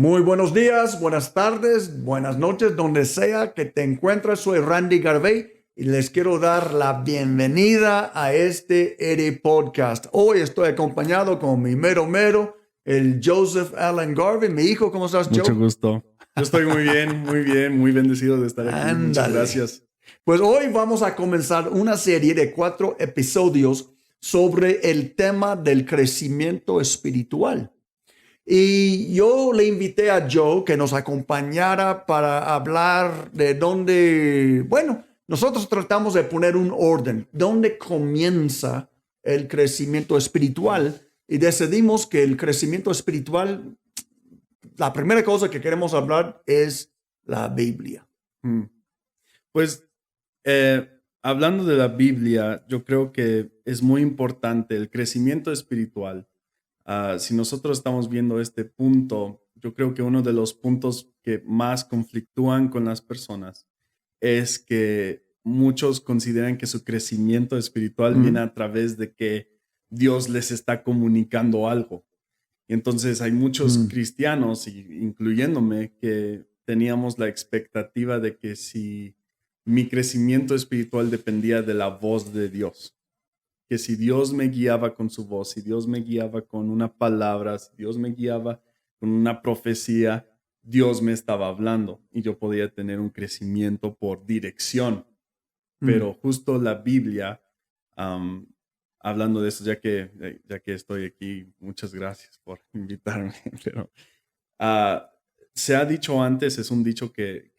Muy buenos días, buenas tardes, buenas noches, donde sea que te encuentres. Soy Randy Garvey y les quiero dar la bienvenida a este ERI Podcast. Hoy estoy acompañado con mi mero, el Joseph Allen Garvey. Mi hijo, ¿cómo estás, Mucho Joe? gusto. Yo estoy muy bien, muy bendecido de estar aquí. Muchas Ándale. gracias. Pues hoy vamos a comenzar una serie de 4 episodios sobre el tema del crecimiento espiritual. Y yo le invité a Joe que nos acompañara para hablar de dónde, bueno, nosotros tratamos de poner un orden, dónde comienza el crecimiento espiritual y decidimos que el crecimiento espiritual, la primera cosa que queremos hablar es la Biblia. Pues hablando de la Biblia, yo creo que es muy importante el crecimiento espiritual. Si nosotros estamos viendo este punto, yo creo que uno de los puntos que más conflictúan con las personas es que muchos consideran que su crecimiento espiritual viene a través de que Dios les está comunicando algo. Entonces hay muchos cristianos, incluyéndome, que teníamos la expectativa de que si mi crecimiento espiritual dependía de la voz de Dios, que si Dios me guiaba con su voz, si Dios me guiaba con una palabra, si Dios me guiaba con una profecía, Dios me estaba hablando y yo podía tener un crecimiento por dirección. Pero justo la Biblia, hablando de eso, ya que estoy aquí, muchas gracias por invitarme, pero se ha dicho antes, es un dicho que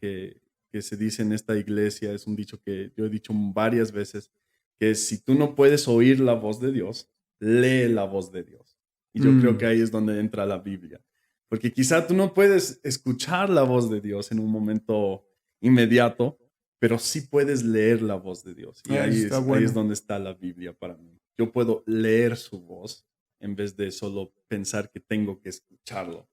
se dice en esta iglesia, es un dicho que yo he dicho varias veces, que si tú no puedes oír la voz de Dios, lee la voz de Dios. Y yo creo que ahí es donde entra la Biblia. Porque quizá tú no puedes escuchar la voz de Dios en un momento inmediato, pero sí puedes leer la voz de Dios. Y ahí es donde está la Biblia para mí. Yo puedo leer su voz en vez de solo pensar que tengo que escucharlo.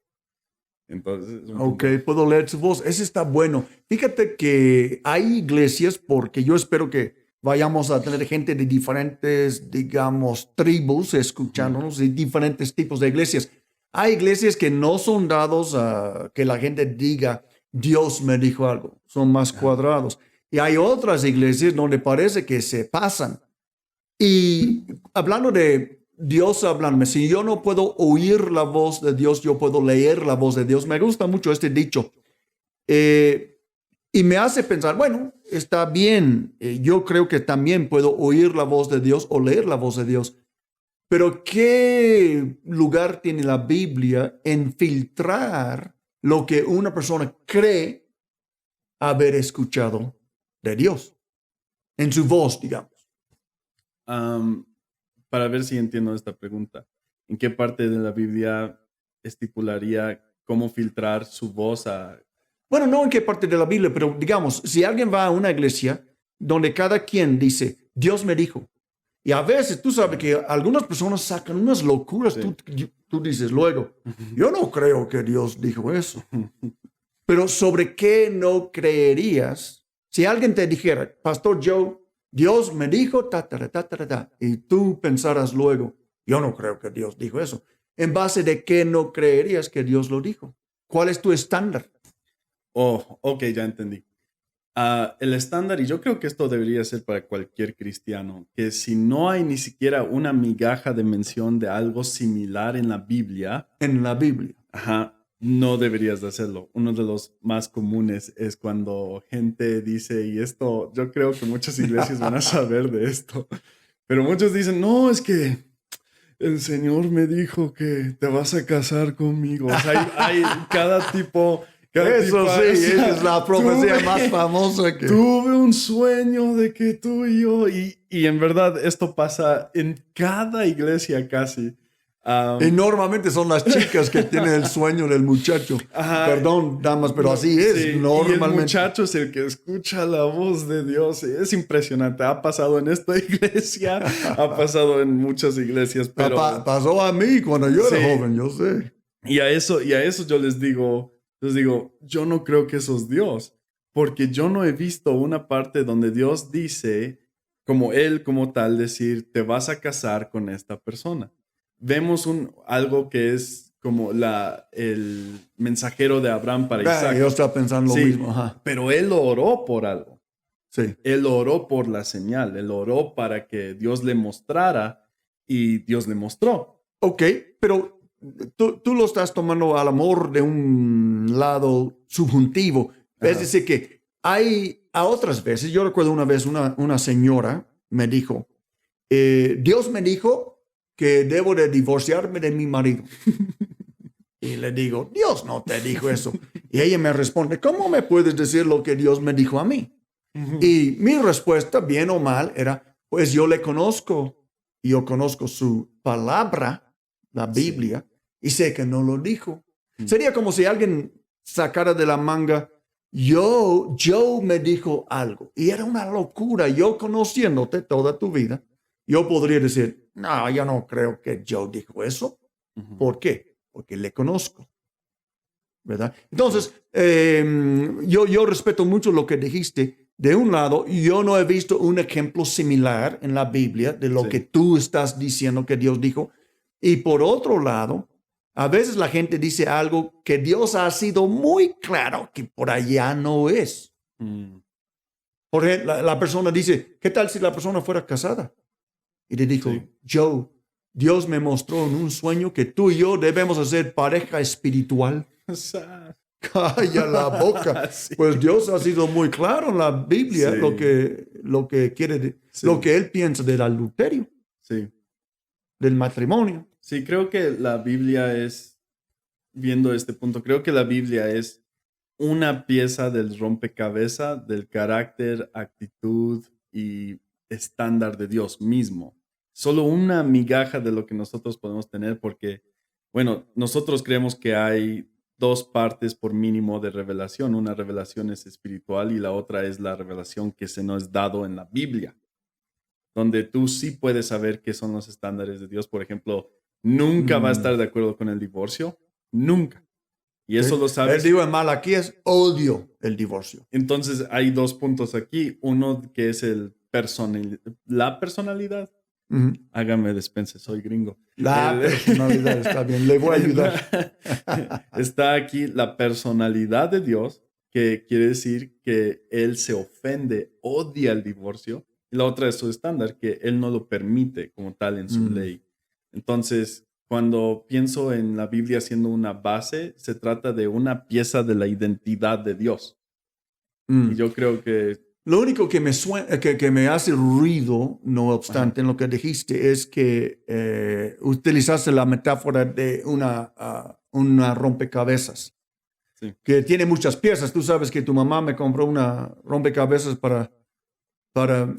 Entonces, Ok, puedo leer su voz. Ese está bueno. Fíjate que hay iglesias, porque yo espero que vayamos a tener gente de diferentes, digamos, tribus escuchándonos, y diferentes tipos de iglesias. Hay iglesias que no son dados a que la gente diga, Dios me dijo algo. Son más cuadrados. Y hay otras iglesias donde parece que se pasan. Y hablando de Dios hablarme, si yo no puedo oír la voz de Dios, yo puedo leer la voz de Dios. Me gusta mucho este dicho. Y me hace pensar, bueno, está bien. Yo creo que también puedo oír la voz de Dios o leer la voz de Dios. Pero ¿qué lugar tiene la Biblia en filtrar lo que una persona cree haber escuchado de Dios? En su voz, digamos. Para ver si entiendo esta pregunta, ¿en qué parte de la Biblia estipularía cómo filtrar su voz a... Bueno, no en qué parte de la Biblia, pero digamos, si alguien va a una iglesia donde cada quien dice, Dios me dijo, y a veces tú sabes que algunas personas sacan unas locuras, Sí. tú dices luego, yo no creo que Dios dijo eso. Pero ¿sobre qué no creerías si alguien te dijera, Pastor Joe, Dios me dijo, y tú pensaras luego, yo no creo que Dios dijo eso? ¿En base de qué no creerías que Dios lo dijo? ¿Cuál es tu estándar? Oh, ok, ya entendí. El estándar, y yo creo que esto debería ser para cualquier cristiano, que si no hay ni siquiera una migaja de mención de algo similar en la Biblia, En la Biblia. no deberías de hacerlo. Uno de los más comunes es cuando gente dice, y esto, yo creo que muchas iglesias van a saber de esto, pero muchos dicen, no, es que el Señor me dijo que te vas a casar conmigo. O sea, hay cada tipo... Eso sí, esa es la profecía más famosa que... Tuve un sueño de que tú y yo... Y en verdad esto pasa en cada iglesia casi. Y normalmente son las chicas que tienen el sueño del muchacho. Perdón, damas, pero así es, sí, normalmente. Y el muchacho es el que escucha la voz de Dios. Es impresionante. Ha pasado en esta iglesia, ha pasado en muchas iglesias, pero... Pasó a mí cuando yo era joven, yo sé. Y a eso yo les digo, yo no creo que eso es Dios, porque yo no he visto una parte donde Dios dice, como Él como tal, decir, te vas a casar con esta persona. Vemos algo que es como el mensajero de Abraham para Isaac. Yo estaba pensando lo Sí, mismo. Ajá. pero él oró por algo. Sí. Él oró por la señal. Él oró para que Dios le mostrara y Dios le mostró. Ok, pero tú lo estás tomando al amor de un lado subjuntivo. Ajá. Es decir, que hay a otras veces, yo recuerdo una vez una señora me dijo, Dios me dijo que debo de divorciarme de mi marido. Y le digo, Dios no te dijo eso. Y ella me responde, ¿cómo me puedes decir lo que Dios me dijo a mí? Y mi respuesta, bien o mal, era, pues yo le conozco. Yo conozco su palabra, la Biblia, y sé que no lo dijo. Sería como si alguien sacara de la manga, Joe me dijo algo. Y era una locura. Yo conociéndote toda tu vida, yo podría decir, no, yo no creo que Joe dijo eso. ¿Por qué? Porque le conozco. ¿Verdad? Entonces, yo respeto mucho lo que dijiste. De un lado, yo no he visto un ejemplo similar en la Biblia de lo que tú estás diciendo que Dios dijo. Y por otro lado, a veces la gente dice algo que Dios ha sido muy claro que por allá no es. Por ejemplo, la persona dice, ¿qué tal si la persona fuera casada? Y le dijo, Joe, Dios me mostró en un sueño que tú y yo debemos hacer pareja espiritual. Calla la boca. Sí. Pues Dios ha sido muy claro en la Biblia lo que quiere, lo que él piensa del adulterio, del matrimonio. Sí, creo que la Biblia es, viendo este punto, creo que la Biblia es una pieza del rompecabezas del carácter, actitud y estándar de Dios mismo. Solo una migaja de lo que nosotros podemos tener porque, bueno, nosotros creemos que hay dos partes por mínimo de revelación. Una revelación es espiritual y la otra es la revelación que se nos es dado en la Biblia, donde tú sí puedes saber qué son los estándares de Dios. Por ejemplo, nunca va a estar de acuerdo con el divorcio, nunca. Y eso lo sabes. Él dijo en Malaquías, odio el divorcio. Entonces hay dos puntos aquí. Uno que es la personalidad. Hágame despense, soy gringo. La personalidad está bien, le voy a ayudar. Está aquí la personalidad de Dios, que quiere decir que Él se ofende, odia el divorcio. Y la otra es su estándar, que Él no lo permite como tal en su ley. Entonces, cuando pienso en la Biblia siendo una base, se trata de una pieza de la identidad de Dios. Y yo creo que lo único que me que me hace ruido, no obstante, en lo que dijiste, es que utilizaste la metáfora de una rompecabezas, que tiene muchas piezas. Tú sabes que tu mamá me compró una rompecabezas para la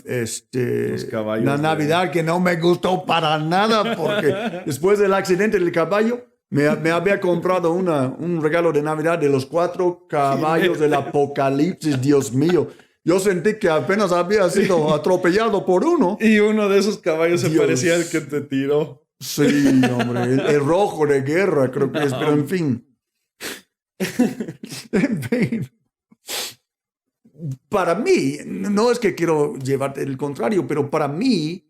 Navidad, que no me gustó para nada, porque después del accidente del caballo, me había comprado un regalo de Navidad de los 4 caballos del Apocalipsis, Dios mío. Yo sentí que apenas había sido atropellado por uno. Y uno de esos caballos se parecía al que te tiró. Sí, hombre, el rojo de guerra creo que es, pero en fin. En fin. Para mí, no es que quiero llevarte el contrario, pero para mí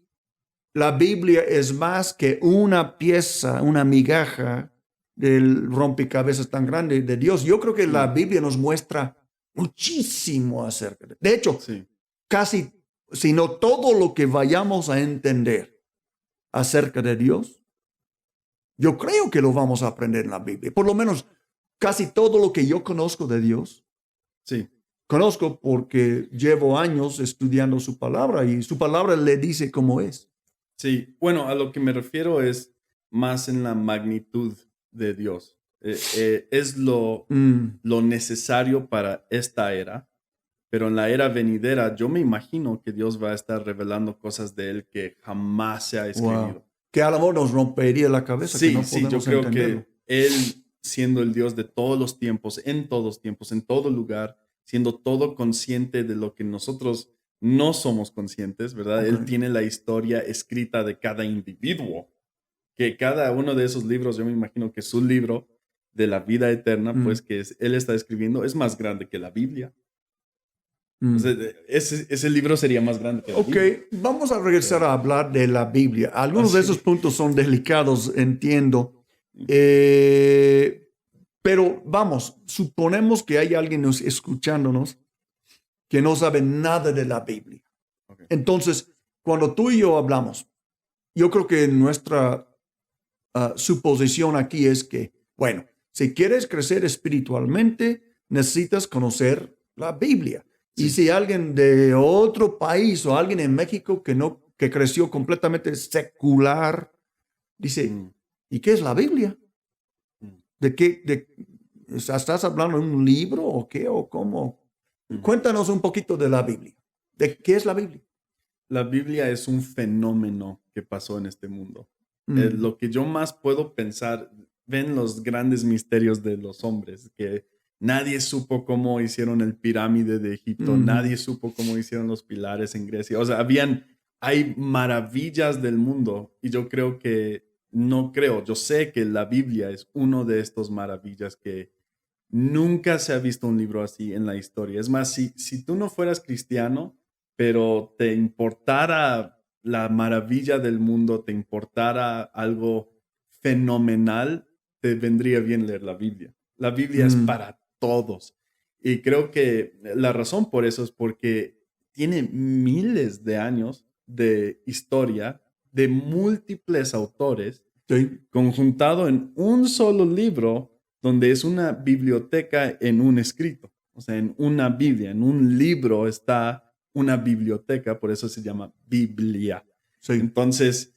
la Biblia es más que una pieza, una migaja del rompecabezas tan grande de Dios. Yo creo que la Biblia nos muestra muchísimo acerca de hecho, casi, si no todo lo que vayamos a entender acerca de Dios, yo creo que lo vamos a aprender en la Biblia. Por lo menos casi todo lo que yo conozco de Dios, conozco porque llevo años estudiando su palabra y su palabra le dice cómo es. Sí, bueno, a lo que me refiero es más en la magnitud de Dios. Es lo necesario para esta era, pero en la era venidera yo me imagino que Dios va a estar revelando cosas de Él que jamás se ha escribido. Wow. Que a lo mejor nos rompería la cabeza. Sí, que no sí, yo creo que Él, siendo el Dios de todos los tiempos, en todo lugar, siendo todo consciente de lo que nosotros no somos conscientes, ¿verdad? Él tiene la historia escrita de cada individuo, que cada uno de esos libros, yo me imagino que su libro de la vida eterna, pues que él está escribiendo, es más grande que la Biblia. O sea, ese libro sería más grande que la Biblia. Vamos a regresar a hablar de la Biblia. Algunos de esos puntos son delicados, entiendo. Pero vamos, suponemos que hay alguien escuchándonos que no sabe nada de la Biblia. Okay. Entonces, cuando tú y yo hablamos, yo creo que nuestra suposición aquí es que, bueno, si quieres crecer espiritualmente, necesitas conocer la Biblia. Sí. Y si alguien de otro país o alguien en México que creció completamente secular, dice, ¿y qué es la Biblia? ¿De qué? ¿Estás hablando de un libro o qué o cómo? Cuéntanos un poquito de la Biblia. ¿De qué es la Biblia? La Biblia es un fenómeno que pasó en este mundo. Lo que yo más puedo pensar, ven los grandes misterios de los hombres, que nadie supo cómo hicieron el pirámide de Egipto, nadie supo cómo hicieron los pilares en Grecia. O sea, hay maravillas del mundo y yo yo sé que la Biblia es uno de estos maravillas que nunca se ha visto un libro así en la historia. Es más, si tú no fueras cristiano, pero te importara la maravilla del mundo, te importara algo fenomenal, te vendría bien leer la Biblia. La Biblia es para todos. Y creo que la razón por eso es porque tiene miles de años de historia de múltiples autores conjuntado en un solo libro donde es una biblioteca en un escrito. O sea, en una Biblia, en un libro está una biblioteca, por eso se llama Biblia. Sí. Entonces,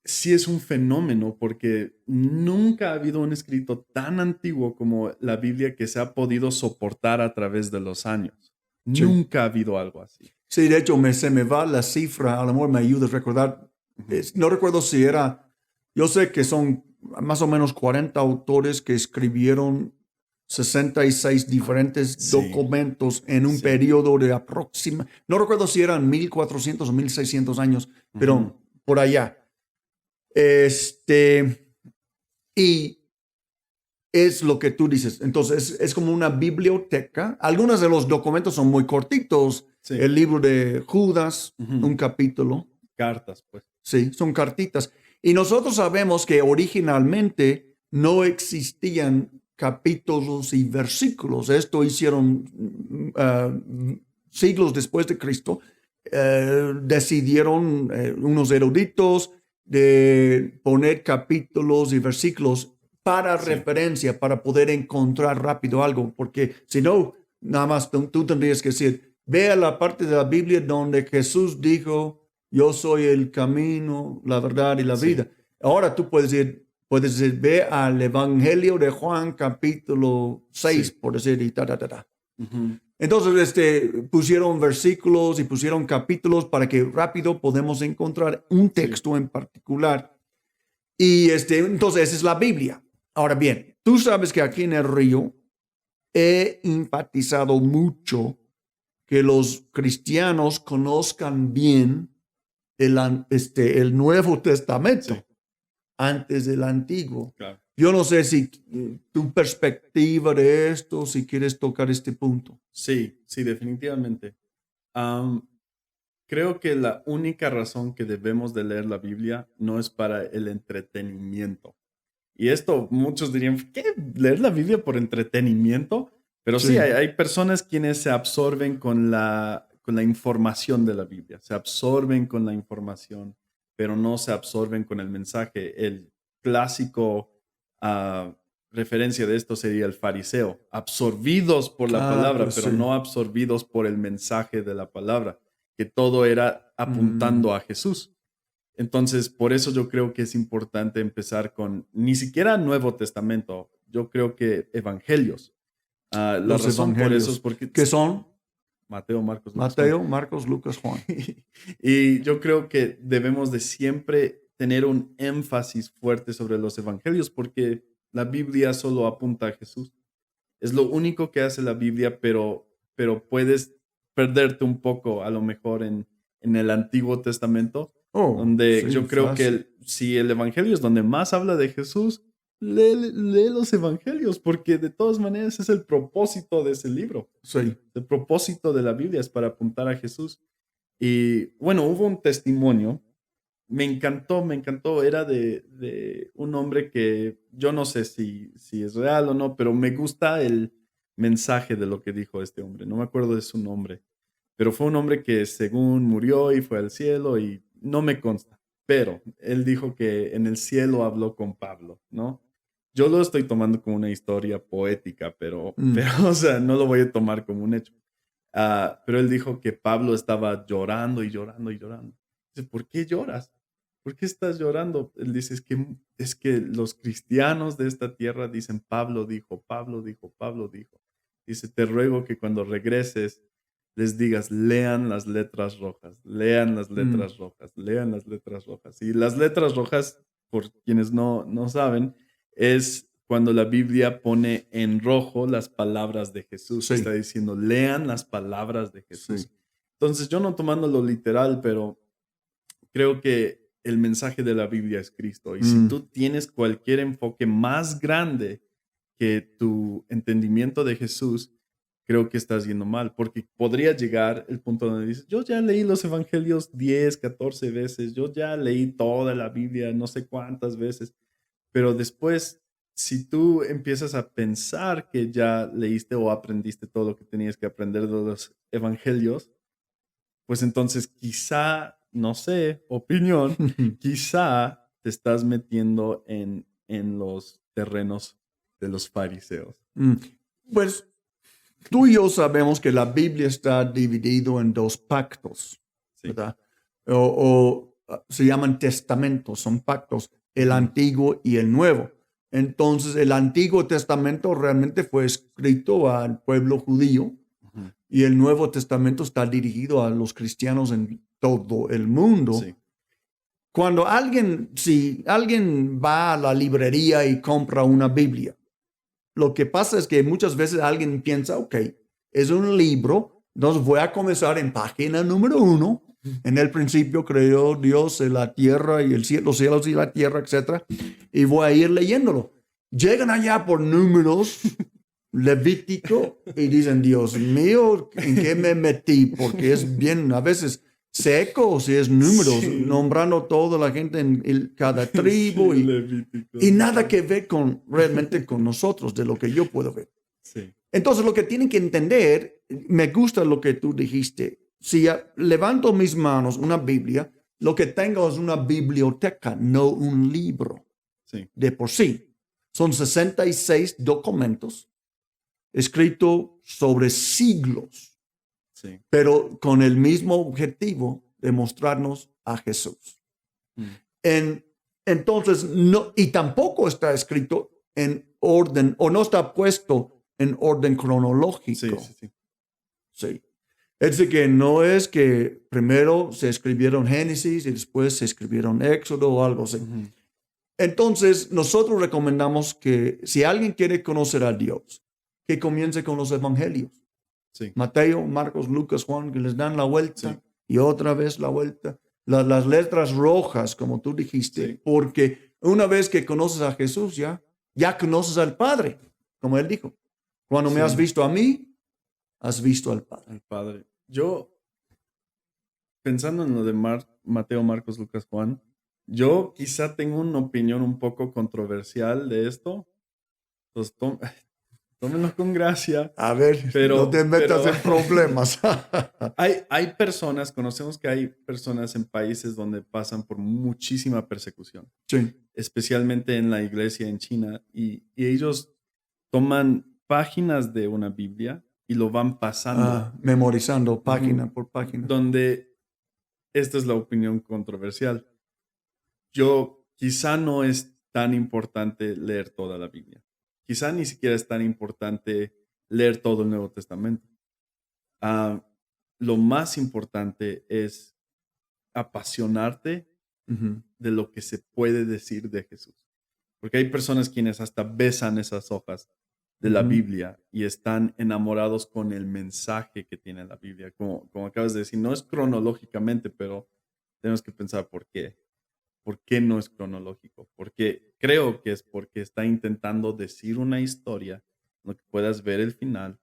sí es un fenómeno porque nunca ha habido un escrito tan antiguo como la Biblia que se ha podido soportar a través de los años. Sí. Nunca ha habido algo así. Sí, de hecho, se me va la cifra, a lo mejor me ayuda a recordar. No recuerdo si era, yo sé que son más o menos 40 autores que escribieron 66 diferentes documentos en un periodo de aproximadamente, no recuerdo si eran 1400 o 1600 años, pero por allá. Y es lo que tú dices. Entonces, es como una biblioteca. Algunos de los documentos son muy cortitos. Sí. El libro de Judas, un capítulo. Cartas, pues. Sí, son cartitas. Y nosotros sabemos que originalmente no existían capítulos y versículos. Esto hicieron siglos después de Cristo. Decidieron unos eruditos de poner capítulos y versículos para referencia, para poder encontrar rápido algo, porque si no, nada más tú tendrías que decir, ve a la parte de la Biblia donde Jesús dijo, yo soy el camino, la verdad y la vida. Ahora tú puedes decir, ve al Evangelio de Juan capítulo 6, por decir, y ta. Entonces, pusieron versículos y pusieron capítulos para que rápido podemos encontrar un texto en particular. Y entonces esa es la Biblia. Ahora bien, tú sabes que aquí en el Río he enfatizado mucho que los cristianos conozcan bien el Nuevo Testamento antes del Antiguo. Claro. Yo no sé si tu perspectiva de esto, si quieres tocar este punto. Sí, definitivamente. Creo que la única razón que debemos de leer la Biblia no es para el entretenimiento. Y esto muchos dirían, ¿qué? ¿Leer la Biblia por entretenimiento? Pero sí, hay personas quienes se absorben con la información de la Biblia, se absorben con la información, pero no se absorben con el mensaje. El clásico referencia de esto sería el fariseo, absorbidos por la palabra, pero no absorbidos por el mensaje de la palabra, que todo era apuntando a Jesús. Entonces, por eso yo creo que es importante empezar con ni siquiera Nuevo Testamento, yo creo que evangelios. La razón evangelios, por eso es porque... ¿Qué son? Mateo, Marcos, Lucas. Mateo, Marcos, Lucas, Juan. Y yo creo que debemos de siempre tener un énfasis fuerte sobre los evangelios porque la Biblia solo apunta a Jesús. Es lo único que hace la Biblia, pero puedes perderte un poco a lo mejor en el Antiguo Testamento. Donde yo creo que si el evangelio es donde más habla de Jesús, lee los evangelios, porque de todas maneras es el propósito de ese libro. Sí. El propósito de la Biblia es para apuntar a Jesús. Y bueno, hubo un testimonio me encantó. Era de un hombre que yo no sé si es real o no, pero me gusta el mensaje de lo que dijo este hombre. No me acuerdo de su nombre, pero fue un hombre que según murió y fue al cielo y no me consta, pero él dijo que en el cielo habló con Pablo, ¿no? Yo lo estoy tomando como una historia poética, pero, Mm, o sea, no lo voy a tomar como un hecho. Pero él dijo que Pablo estaba llorando y llorando y llorando. Dice, ¿por qué lloras? ¿Por qué estás llorando? Él dice, es que los cristianos de esta tierra dicen, Pablo dijo, Pablo dijo, Pablo dijo. Dice, te ruego que cuando regreses les digas, lean las letras rojas, lean las mm, letras rojas, lean las letras rojas. Y las letras rojas, por quienes no saben, es cuando la Biblia pone en rojo las palabras de Jesús. Está sí, diciendo, lean las palabras de sí. Jesús. Entonces, yo no tomándolo literal, pero creo que el mensaje de la Biblia es Cristo. Y si Mm, tú tienes cualquier enfoque más grande que tu entendimiento de Jesús, creo que estás yendo mal, porque podría llegar el punto donde dices, yo ya leí los evangelios 10, 14 veces, yo ya leí toda la Biblia no sé cuántas veces, pero después, si tú empiezas a pensar que ya leíste o aprendiste todo lo que tenías que aprender de los evangelios, pues entonces quizá, no sé, opinión, quizá te estás metiendo en los terrenos de los fariseos. mm. Pues tú y yo sabemos que la Biblia está dividido en dos pactos, Sí. ¿verdad? Se llaman testamentos, son pactos, el Ujú, Antiguo y el Nuevo. Entonces, el Antiguo Testamento realmente fue escrito al pueblo judío ujú. y el Nuevo Testamento está dirigido a los cristianos en todo el mundo. Sí, Cuando si alguien va a la librería y compra una Biblia, lo que pasa es que muchas veces alguien piensa, ok, es un libro, entonces voy a comenzar en página número 1. En el principio creó Dios la tierra y el cielo, los cielos y la tierra, etcétera, y voy a ir leyéndolo. Llegan allá por números, Levítico, y dicen, Dios mío, ¿en qué me metí? Porque es bien, a veces seco, si es números, sí, nombrando toda la gente en cada sí, tribu y Levíticos, nada sí. que ver con realmente con nosotros, de lo que yo puedo ver. Sí, Entonces, lo que tienen que entender, me gusta lo que tú dijiste. Si levanto mis manos, una Biblia, lo que tengo es una biblioteca, no un libro sí, de por sí. Son 66 documentos escritos sobre siglos, sí. pero con el mismo objetivo de mostrarnos a Jesús. Mm. En, entonces, no, y tampoco está escrito en orden o no está puesto en orden Sí, sí, cronológico. sí. Sí. Es decir, que no es que primero se escribieron Génesis y después se escribieron Éxodo o algo así. Ujú, Entonces, nosotros recomendamos que si alguien quiere conocer a Dios, que comience con los evangelios. sí, Mateo, Marcos, Lucas, Juan, que les dan la sí, vuelta y otra vez la vuelta. Las letras rojas, como tú dijiste, sí, porque una vez que conoces a Jesús, ya conoces al Padre, como él dijo. Cuando me has sí, visto a mí, has visto al Padre. al Padre. Yo, pensando en lo de Mateo, Marcos, Lucas, Juan, yo quizá tengo una opinión un poco controversial de esto. Pues tómenlo con gracia, A ver, no pero, te metas pero en problemas. hay personas, conocemos que hay personas en países donde pasan por muchísima persecución, Sí. especialmente en la iglesia en China, y ellos toman páginas de una Biblia y lo van pasando. Memorizando Ujú. página por página. Donde esta es la opinión controversial. Yo quizá no es tan importante leer toda la Biblia. Quizá ni siquiera es tan importante leer todo el Nuevo Testamento. Ah, lo más importante es apasionarte Ujú, de lo que se puede decir de Jesús. Porque hay personas quienes hasta besan esas hojas de la ujú, Biblia y están enamorados con el mensaje que tiene la Biblia. Como acabas de decir, no es cronológicamente, pero tenemos que pensar por qué. ¿Por qué no es cronológico? Porque creo que es porque está intentando decir una historia en la que puedas ver el final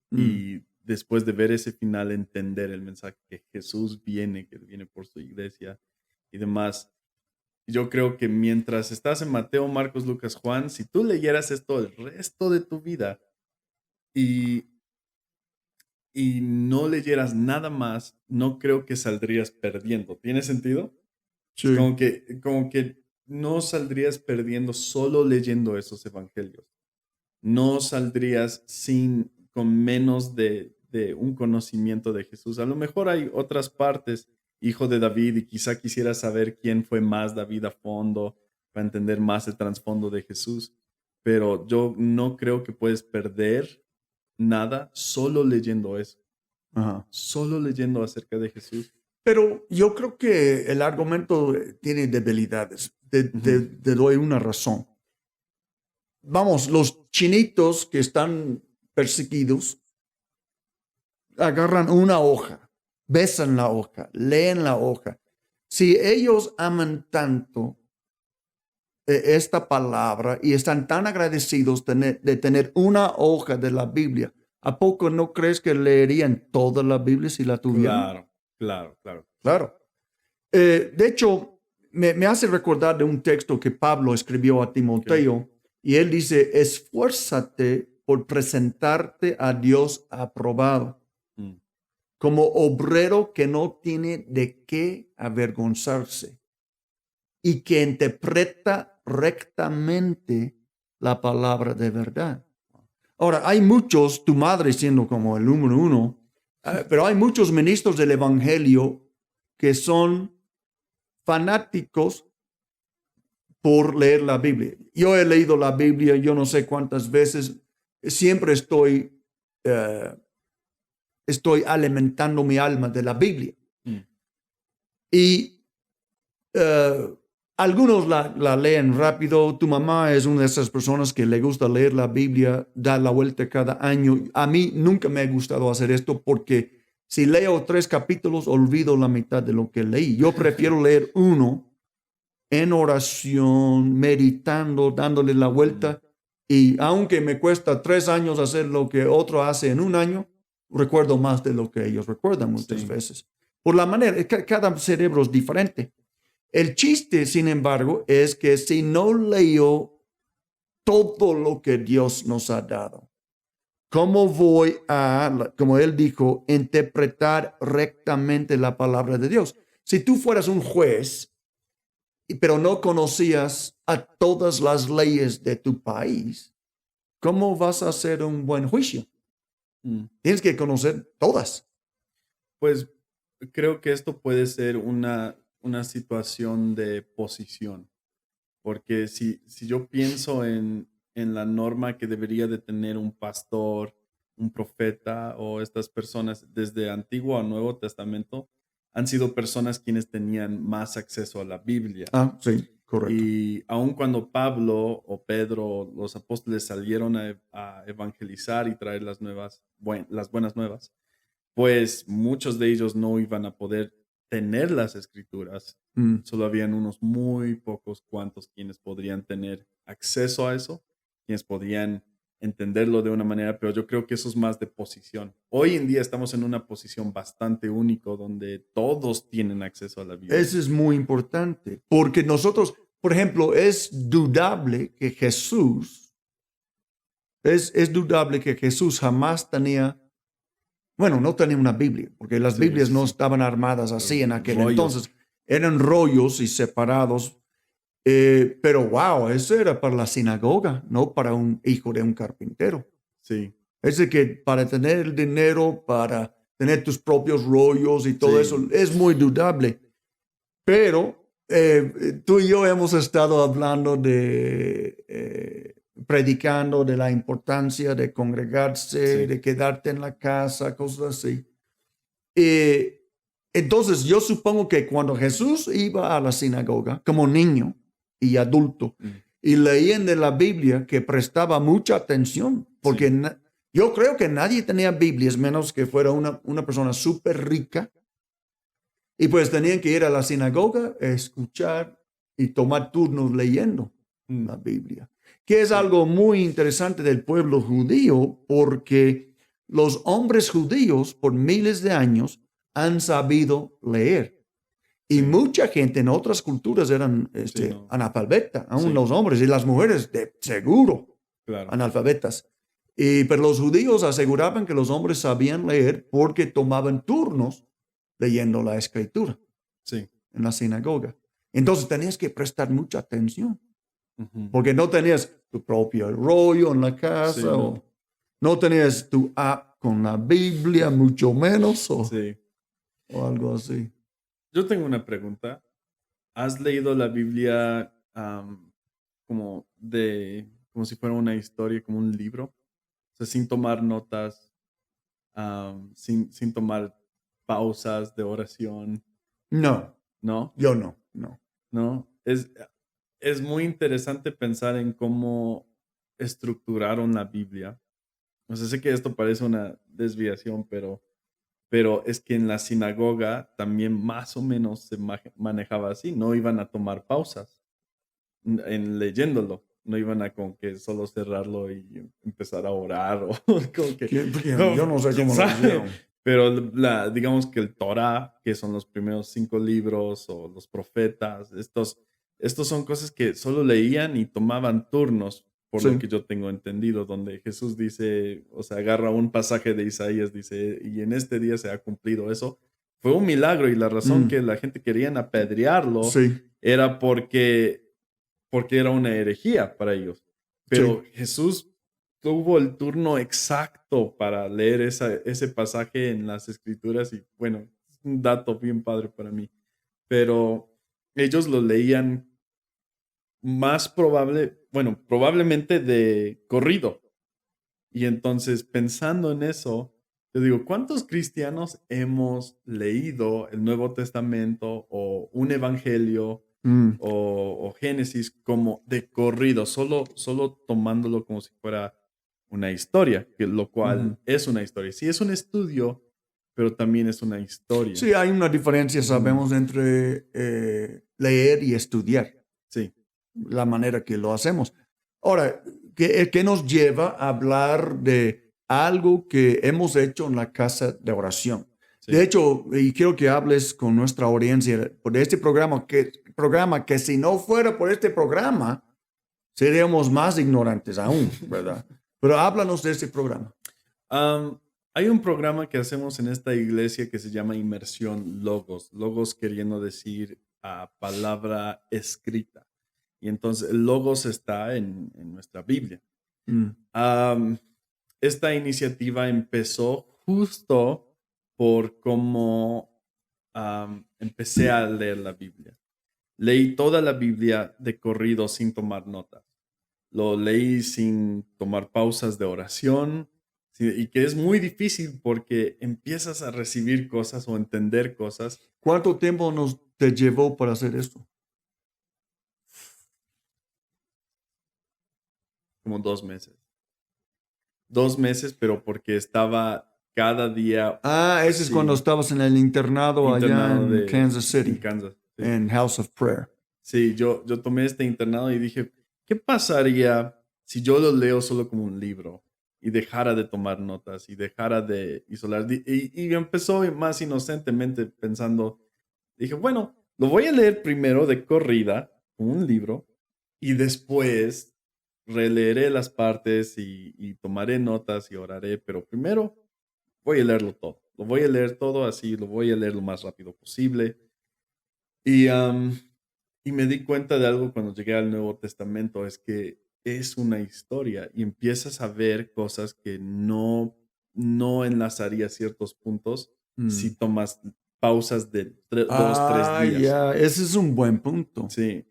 mm, y después de ver ese final entender el mensaje que Jesús viene, que viene por su iglesia y demás. Yo creo que mientras estás en Mateo, Marcos, Lucas, Juan, si tú leyeras esto el resto de tu vida y, y no leyeras nada más, no creo que saldrías perdiendo. ¿Tiene sentido? Es Sí. como que no saldrías perdiendo solo leyendo esos evangelios. No saldrías con menos de un conocimiento de Jesús. A lo mejor hay otras partes, hijo de David, y quizá quisiera saber quién fue más David a fondo para entender más el trasfondo de Jesús. Pero yo no creo que puedes perder nada solo leyendo eso, Ajá. solo leyendo acerca de Jesús. Pero yo creo que el argumento tiene debilidades. Ujú. Te doy una razón. Vamos, los chinitos que están perseguidos agarran una hoja, besan la hoja, leen la hoja. Si ellos aman tanto esta palabra y están tan agradecidos de tener una hoja de la Biblia, ¿a poco no crees que leerían toda la Biblia si la tuvieran? Claro, claro, claro. Claro. De hecho, me hace recordar de un texto que Pablo escribió a Timoteo y él dice, esfuérzate por presentarte a Dios aprobado, Mm, como obrero que no tiene de qué avergonzarse y que interpreta rectamente la palabra de verdad. Ahora, hay muchos, tu madre siendo como el número uno, pero hay muchos ministros del Evangelio que son fanáticos por leer la Biblia. Yo he leído la Biblia, yo no sé cuántas veces, siempre eh, estoy alimentando mi alma de la Biblia. mm. Y algunos la leen rápido. Tu mamá es una de esas personas que le gusta leer la Biblia, da la vuelta cada año. A mí nunca me ha gustado hacer esto porque si leo 3 capítulos, olvido la mitad de lo que leí. Yo prefiero leer uno en oración, meditando, dándole la vuelta. Y aunque me cuesta 3 años hacer lo que otro hace en un año, recuerdo más de lo que ellos recuerdan muchas Sí. veces. Por la manera, cada cerebro es diferente. El chiste, sin embargo, es que si no leo todo lo que Dios nos ha dado, ¿cómo voy a, como él dijo, interpretar rectamente la palabra de Dios? Si tú fueras un juez, pero no conocías a todas las leyes de tu país, ¿cómo vas a hacer un buen juicio? Mm. Tienes que conocer todas. Pues creo que esto puede ser una situación de posición, porque si yo pienso en la norma que debería de tener un pastor, un profeta o estas personas desde Antiguo a Nuevo Testamento, han sido personas quienes tenían más acceso a la Biblia. Ah, sí, correcto. Y aun cuando Pablo o Pedro, los apóstoles salieron a evangelizar y traer las buenas nuevas, pues muchos de ellos no iban a poder tener las escrituras. Mm. Solo habían unos muy pocos cuantos quienes podrían tener acceso a eso, quienes podían entenderlo de una manera, pero yo creo que eso es más de posición. Hoy en día estamos en una posición bastante única donde todos tienen acceso a la Biblia. Eso es muy importante, porque nosotros, por ejemplo, es dudable que Jesús jamás tenía, bueno, no tenía una Biblia, porque las Sí, Biblias sí, no sí. estaban armadas así en aquel Rollos. entonces. Eran rollos y separados. Pero wow, eso era para la sinagoga, no para un hijo de un carpintero. Sí, Es decir, que para tener el dinero, para tener tus propios rollos y todo Sí. eso, es muy dudable. Pero tú y yo hemos estado hablando predicando de la importancia de congregarse, Sí. de quedarte en la casa, cosas así. Entonces, yo supongo que cuando Jesús iba a la sinagoga como niño y adulto Mm. y leían de la Biblia, que prestaba mucha atención, porque Sí. yo creo que nadie tenía Biblias menos que fuera una persona súper rica. Y pues tenían que ir a la sinagoga, escuchar y tomar turnos leyendo Mm. la Biblia, que es algo muy interesante del pueblo judío, porque los hombres judíos por miles de años han sabido leer. Y Sí. mucha gente en otras culturas eran Sí, no. analfabetas, aún Sí. los hombres y las mujeres, de seguro, Claro. analfabetas. Pero los judíos aseguraban que los hombres sabían leer porque tomaban turnos leyendo la escritura Sí. en la sinagoga. Entonces tenías que prestar mucha atención, Ujú. porque no tenías tu propio rollo en la Sí, casa, no. o no tenías tu app con la Biblia, mucho menos, Sí. o algo así. Yo tengo una pregunta. ¿Has leído la Biblia como si fuera una historia, como un libro? O sea, sin tomar notas, sin tomar pausas de oración, No, ¿no? yo no. ¿No? Es muy interesante pensar en cómo estructuraron la Biblia. O sea, sé que esto parece una desviación, pero es que en la sinagoga también más o menos se manejaba así. No iban a tomar pausas en leyéndolo. No iban a como que solo cerrarlo y empezar a orar o como que, Yo no sé quién cómo lo sabe. hicieron. Pero digamos que el Torah, que son los primeros 5 libros, o los profetas, estos son cosas que solo leían y tomaban turnos, por lo Sí. que yo tengo entendido, donde Jesús dice, o sea, agarra un pasaje de Isaías, dice, y en este día se ha cumplido eso. Fue un milagro y la razón Mm, que la gente querían apedrearlo sí, era porque era una herejía para ellos. Pero sí. Jesús tuvo el turno exacto para leer ese pasaje en las escrituras y bueno, es un dato bien padre para mí. Pero ellos lo leían probablemente de corrido. Y entonces, pensando en eso, yo digo, ¿cuántos cristianos hemos leído el Nuevo Testamento o un evangelio Mm, o Génesis como de corrido, solo tomándolo como si fuera una historia, lo ujú. cual es una historia? Sí, es un estudio, pero también es una historia. Sí, hay una diferencia, Ujú. sabemos, entre leer y estudiar, Sí, la manera que lo hacemos. Ahora, ¿qué nos lleva a hablar de algo que hemos hecho en la casa de oración? De sí. hecho, y quiero que hables con nuestra audiencia por este programa que si no fuera por este programa, seríamos más ignorantes aún, ¿verdad? Pero háblanos de este programa. Am, Hay un programa que hacemos en esta iglesia que se llama Inmersión Logos. Logos queriendo decir palabra escrita. Y entonces el Logos está en nuestra Biblia. Mm, Am, Esta iniciativa empezó justo por cómo empecé a leer la Biblia. Leí toda la Biblia de corrido sin tomar notas. Lo leí sin tomar pausas de oración, y que es muy difícil porque empiezas a recibir cosas o entender cosas ¿Cuánto tiempo te llevó para hacer esto? como 2 meses. 2 meses, pero porque estaba cada día Ese es cuando así, estabas en el internado allá internado en Kansas en City, Kansas. Sí, en House of Prayer. sí, yo tomé este internado y dije, ¿qué pasaría si yo lo leo solo como un libro y dejara de tomar notas y dejara de isolar? Y empezó más inocentemente pensando, dije, bueno, lo voy a leer primero de corrida, como un libro, y después releeré las partes y tomaré notas y oraré, pero primero voy a leerlo todo. Lo voy a leer todo así, lo voy a leer lo más rápido posible. Y, y me di cuenta de algo cuando llegué al Nuevo Testamento, es que es una historia y empiezas a ver cosas que no enlazaría ciertos puntos si Mm. tomas pausas de 2, 3 días. Ya, ese es un buen punto. Sí,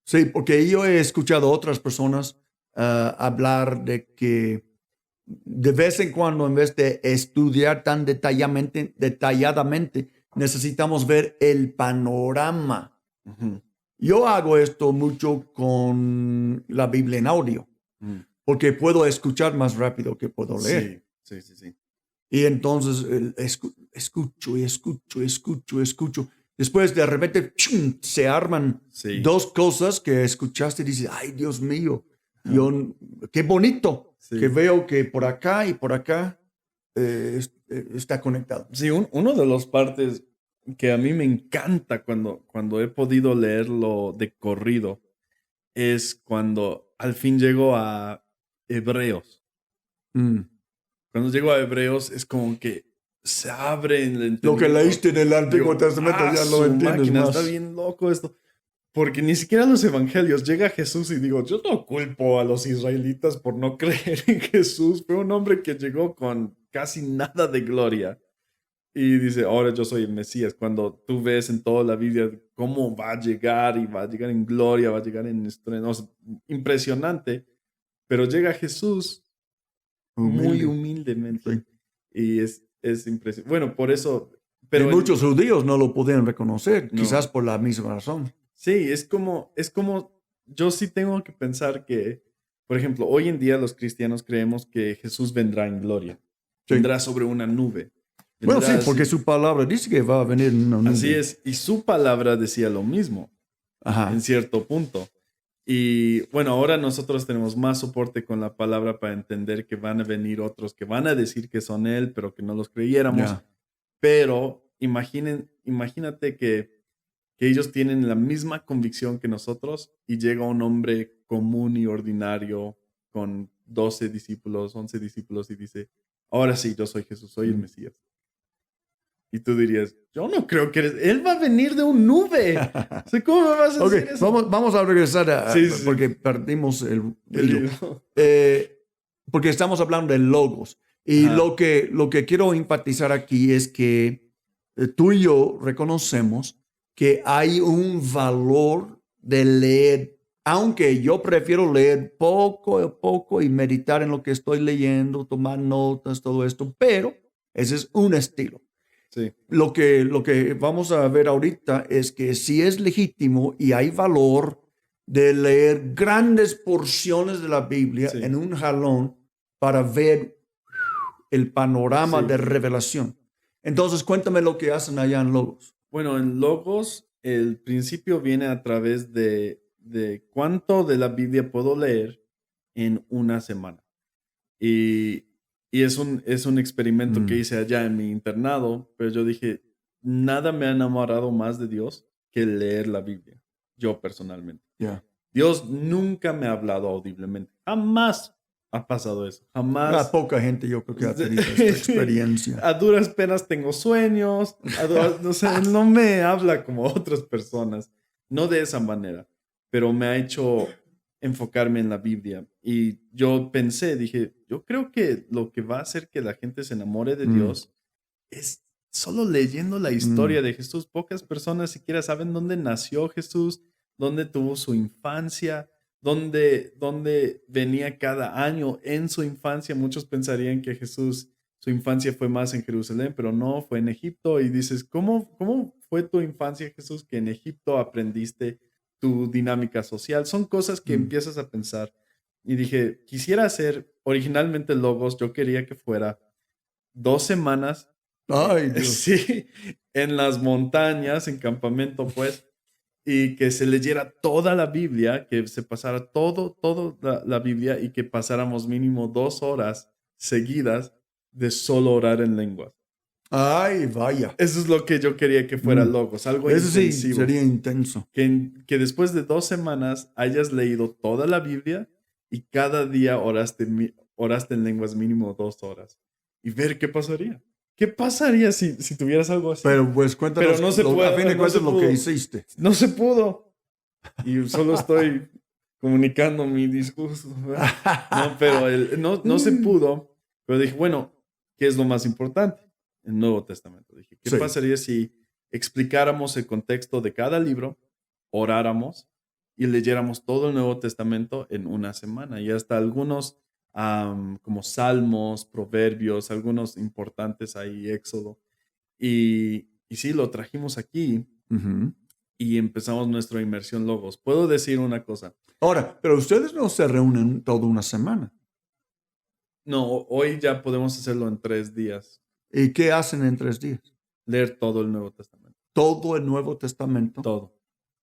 Sí, porque yo he escuchado a otras personas hablar de que de vez en cuando, en vez de estudiar tan detalladamente, necesitamos ver el panorama. ujú, Yo hago esto mucho con la Biblia en audio, mm, porque puedo escuchar más rápido que puedo leer. sí, sí, sí, sí, Y entonces escucho y escucho, escucho, escucho. Después de repente ¡chum!, se arman sí, dos cosas que escuchaste y dices, ay, Dios mío, ajá, qué bonito que sí. veo que por acá y por acá está conectado. Sí, uno de los partes que a mí me encanta cuando he podido leerlo de corrido es cuando al fin llego a Hebreos. Mm. Cuando llego a Hebreos es como que se abre el Lo que entendimiento. leíste en el Antiguo Digo, Testamento ya lo su entiendes máquina, está más. bien loco esto. Porque ni siquiera los evangelios llega Jesús y digo, yo no culpo a los israelitas por no creer en Jesús. Fue un hombre que llegó con casi nada de gloria y dice, ahora yo soy el Mesías. Cuando tú ves en toda la Biblia cómo va a llegar y va a llegar en gloria, va a llegar en estreno, o sea, impresionante. Pero llega Jesús muy Humilde. humildemente Sí. y es impresionante. Bueno, por eso, Y pero muchos judíos no lo podían reconocer, quizás no. por la misma razón. Sí, es como, yo sí tengo que pensar que, por ejemplo, hoy en día los cristianos creemos que Jesús vendrá en gloria, Sí. vendrá sobre una nube, Bueno, sí, vendrá porque así. su palabra dice que va a venir en una Así nube. es, y su palabra decía lo mismo en Ajá. cierto punto. Y bueno, ahora nosotros tenemos más soporte con la palabra para entender que van a venir otros que van a decir que son Él, pero que no los creyéramos. Ya. Pero imagínate que ellos tienen la misma convicción que nosotros y llega un hombre común y ordinario con 12 discípulos, 11 discípulos y dice, ahora sí, yo soy Jesús, soy el Mm. Mesías. Y tú dirías, yo no creo que eres, él va a venir de un nube. O sea, ¿cómo me vas a Ok, decir eso? vamos a regresar Sí, sí, porque perdimos el el hilo. libro. Porque estamos hablando de logos. Y Ajá, lo que quiero enfatizar aquí es que tú y yo reconocemos que hay un valor de leer, aunque yo prefiero leer poco a poco y meditar en lo que estoy leyendo, tomar notas, todo esto, pero ese es un estilo. sí, Lo que vamos a ver ahorita es que si es legítimo y hay valor de leer grandes porciones de la Biblia sí, en un jalón para ver el panorama sí. de revelación. Entonces, cuéntame lo que hacen allá en Logos. Bueno, en Logos, el principio viene a través de cuánto de la Biblia puedo leer en una semana. Y, y es un experimento que Mm, hice allá en mi internado, pero yo dije, nada me ha enamorado más de Dios que leer la Biblia, yo personalmente. ya. Dios nunca me ha hablado audiblemente, jamás ha pasado eso, jamás. Poca gente yo creo que ha tenido esta experiencia. A duras penas tengo sueños, no sé, Él no me habla como otras personas, no de esa manera, pero me ha hecho enfocarme en la Biblia. Y yo pensé, dije, yo creo que lo que va a hacer que la gente se enamore de Mm, Dios es solo leyendo la historia mm, de Jesús. Pocas personas siquiera saben dónde nació Jesús, dónde tuvo su infancia, dónde venía cada año en su infancia. Muchos pensarían que Jesús, su infancia fue más en Jerusalén, pero no, fue en Egipto. Y dices, ¿cómo fue tu infancia, Jesús, que en Egipto aprendiste tu dinámica social? Son cosas que mm. empiezas a pensar. Y dije, quisiera hacer originalmente Logos, yo quería que fuera 2 semanas, Ay, Dios. sí, en las montañas, en campamento, pues, y que se leyera toda la Biblia, que se pasara todo la Biblia y que pasáramos mínimo 2 horas seguidas de solo orar en lenguas. Ay, vaya. Eso es lo que yo quería que fuera Mm. Logos, algo Eso sí, intensivo. sería intenso. Que después de 2 semanas hayas leído toda la Biblia y cada día oraste en lenguas mínimo 2 horas. Y ver qué pasaría. ¿Qué pasaría si tuvieras algo así? Pero pues Pero cuéntanos, no se a fin puede, de no se cuentas, lo que pudo. hiciste. No se pudo. Y solo estoy comunicando mi discurso, ¿verdad? No, pero no se pudo. Pero dije, bueno, ¿qué es lo más importante? El Nuevo Testamento. Dije, ¿qué Sí. pasaría si explicáramos el contexto de cada libro, oráramos y leyéramos todo el Nuevo Testamento en una semana? Y hasta algunos como Salmos, Proverbios, algunos importantes ahí, Éxodo. Y sí, lo trajimos aquí Ujú. y empezamos nuestra inmersión Logos. Puedo decir una cosa. Ahora, pero ustedes no se reúnen toda una semana. No, hoy ya podemos hacerlo en 3 días. ¿Y qué hacen en 3 días? Leer todo el Nuevo Testamento. Todo el Nuevo Testamento Todo.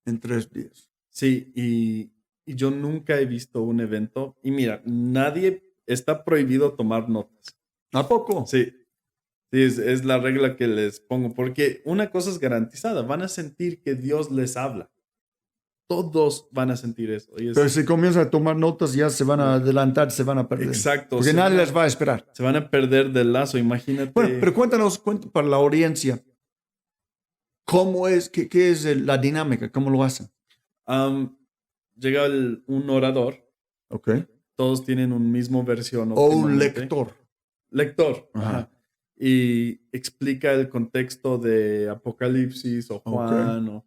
en 3 días. Sí, y yo nunca he visto un evento. Y mira, nadie está prohibido tomar notas. ¿A poco? Sí, Sí, es la regla que les pongo, porque una cosa es garantizada, van a sentir que Dios les habla. Todos van a sentir eso. Y Pero es si comienzan a tomar notas, ya se van a adelantar, se van a perder. exacto, Porque nadie les va a esperar. se van a perder del lazo, Bueno, pero imagínate. cuéntanos para la audiencia, ¿cómo es, qué es la dinámica? ¿Cómo lo hacen? am, Llega un orador, Ok. todos tienen un mismo versión O un óptimamente. lector. Lector, Ajá. ajá. Y explica el contexto de Apocalipsis o Ok. Juan,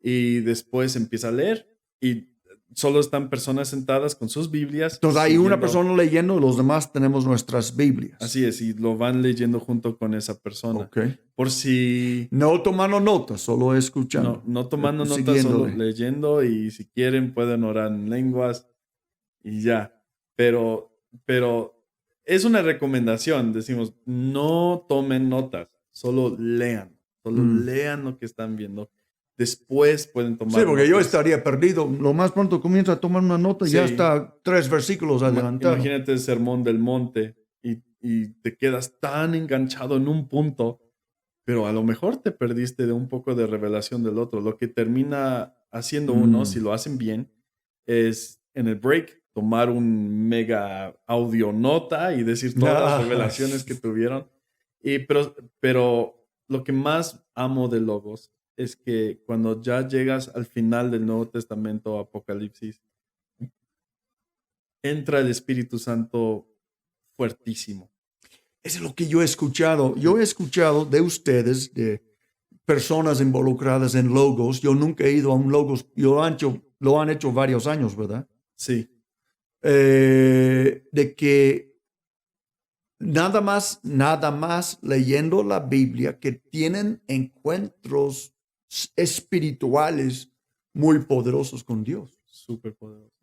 y después empieza a leer y solo están personas sentadas con sus Biblias. Entonces hay una siguiendo- persona leyendo, los demás tenemos nuestras Biblias. Así es, y lo van leyendo junto con esa persona. Ok. Por si No tomando notas, solo escuchando. no tomando notas, Siguiéndole. solo leyendo, y si quieren pueden orar en lenguas y ya. Pero es una recomendación, decimos, no tomen notas, solo lean lo que están viendo. Después pueden tomar Sí, porque yo notas. estaría perdido. Lo más pronto comienzo a tomar una nota y ya Sí. está 3 versículos adelantado. Imagínate el sermón del monte y te quedas tan enganchado en un punto, pero a lo mejor te perdiste de un poco de revelación del otro. Lo que termina haciendo uno, si lo hacen bien, es en el break tomar un mega audio nota y decir todas las revelaciones que tuvieron. Pero lo que más amo de Logos es que cuando ya llegas al final del Nuevo Testamento, Apocalipsis, entra el Espíritu Santo fuertísimo. Eso es lo que yo he escuchado. Yo he escuchado de ustedes, de personas involucradas en Logos. Yo nunca he ido a un Logos. Lo han hecho varios años, ¿verdad? Sí, De que nada más leyendo la Biblia, que tienen encuentros espirituales muy poderosos con Dios. súper poderoso.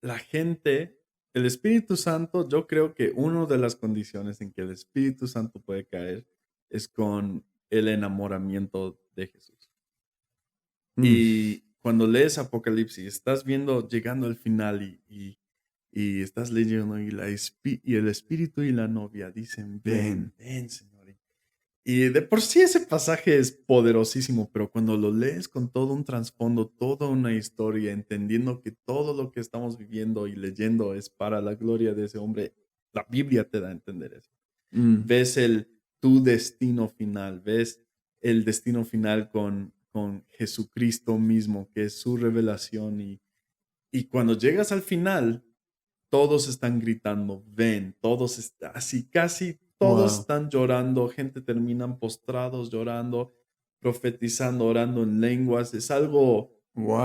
La gente, el Espíritu Santo, yo creo que una de las condiciones en que el Espíritu Santo puede caer es con el enamoramiento de Jesús. Y cuando lees Apocalipsis, estás viendo, llegando al final y estás leyendo y el Espíritu y la novia dicen, ven, Señor. Y de por sí ese pasaje es poderosísimo, pero cuando lo lees con todo un trasfondo, toda una historia, entendiendo que todo lo que estamos viviendo y leyendo es para la gloria de ese hombre, la Biblia te da a entender eso. Ves tu destino final, ves el destino final con Jesucristo mismo, que es su revelación. Y cuando llegas al final, todos están gritando, ven, todos así, casi todos están llorando, gente terminan postrados llorando, profetizando, orando en lenguas. Es algo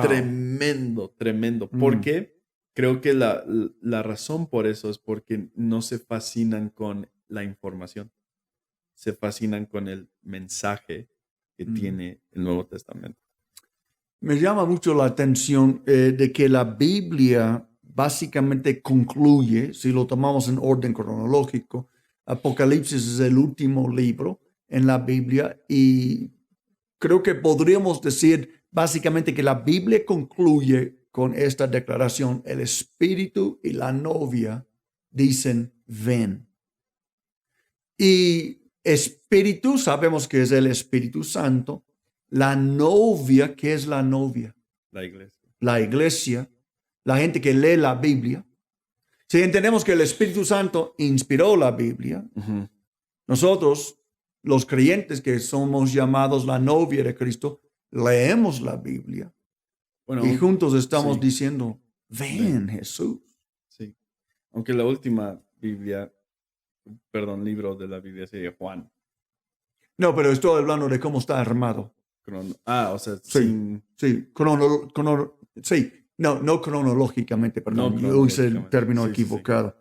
tremendo, tremendo. Porque creo que la razón por eso es porque no se fascinan con la información, se fascinan con el mensaje que tiene el Nuevo Testamento. Me llama mucho la atención de que la Biblia básicamente concluye, si lo tomamos en orden cronológico, Apocalipsis es el último libro en la Biblia y creo que podríamos decir básicamente que la Biblia concluye con esta declaración: el Espíritu y la novia dicen, ven. Y Espíritu, sabemos que es el Espíritu Santo. La novia, ¿qué es la novia? La iglesia. La iglesia, la gente que lee la Biblia. Si entendemos que el Espíritu Santo inspiró la Biblia, nosotros, los creyentes que somos llamados la novia de Cristo, leemos la Biblia. Bueno, Y juntos estamos sí. diciendo, ven Jesús. Sí. Aunque la última libro de la Biblia sería Juan. No, pero estoy hablando de cómo está armado. O sea, Sí, no cronológicamente, perdón, No yo usé el cronológicamente. término Sí, sí, equivocado.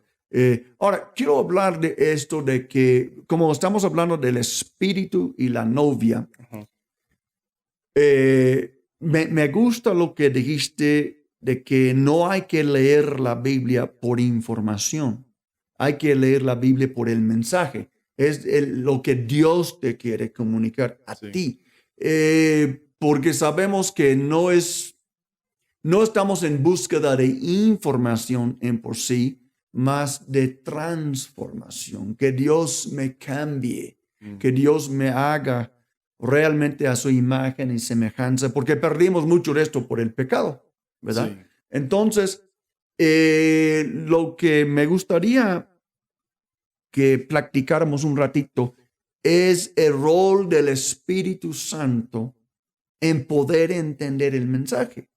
Ahora, quiero hablar de esto, de que como estamos hablando del espíritu y la novia, me gusta lo que dijiste de que no hay que leer la Biblia por información, hay que leer la Biblia por el mensaje, es lo que Dios te quiere comunicar a ti. Porque sabemos que no estamos en búsqueda de información en por sí, más de transformación, que Dios me cambie, Mm. que Dios me haga realmente a su imagen y semejanza, porque perdimos mucho de esto por el pecado, ¿verdad? Sí. Entonces, lo que me gustaría que practicáramos un ratito es el rol del Espíritu Santo en poder entender el mensaje.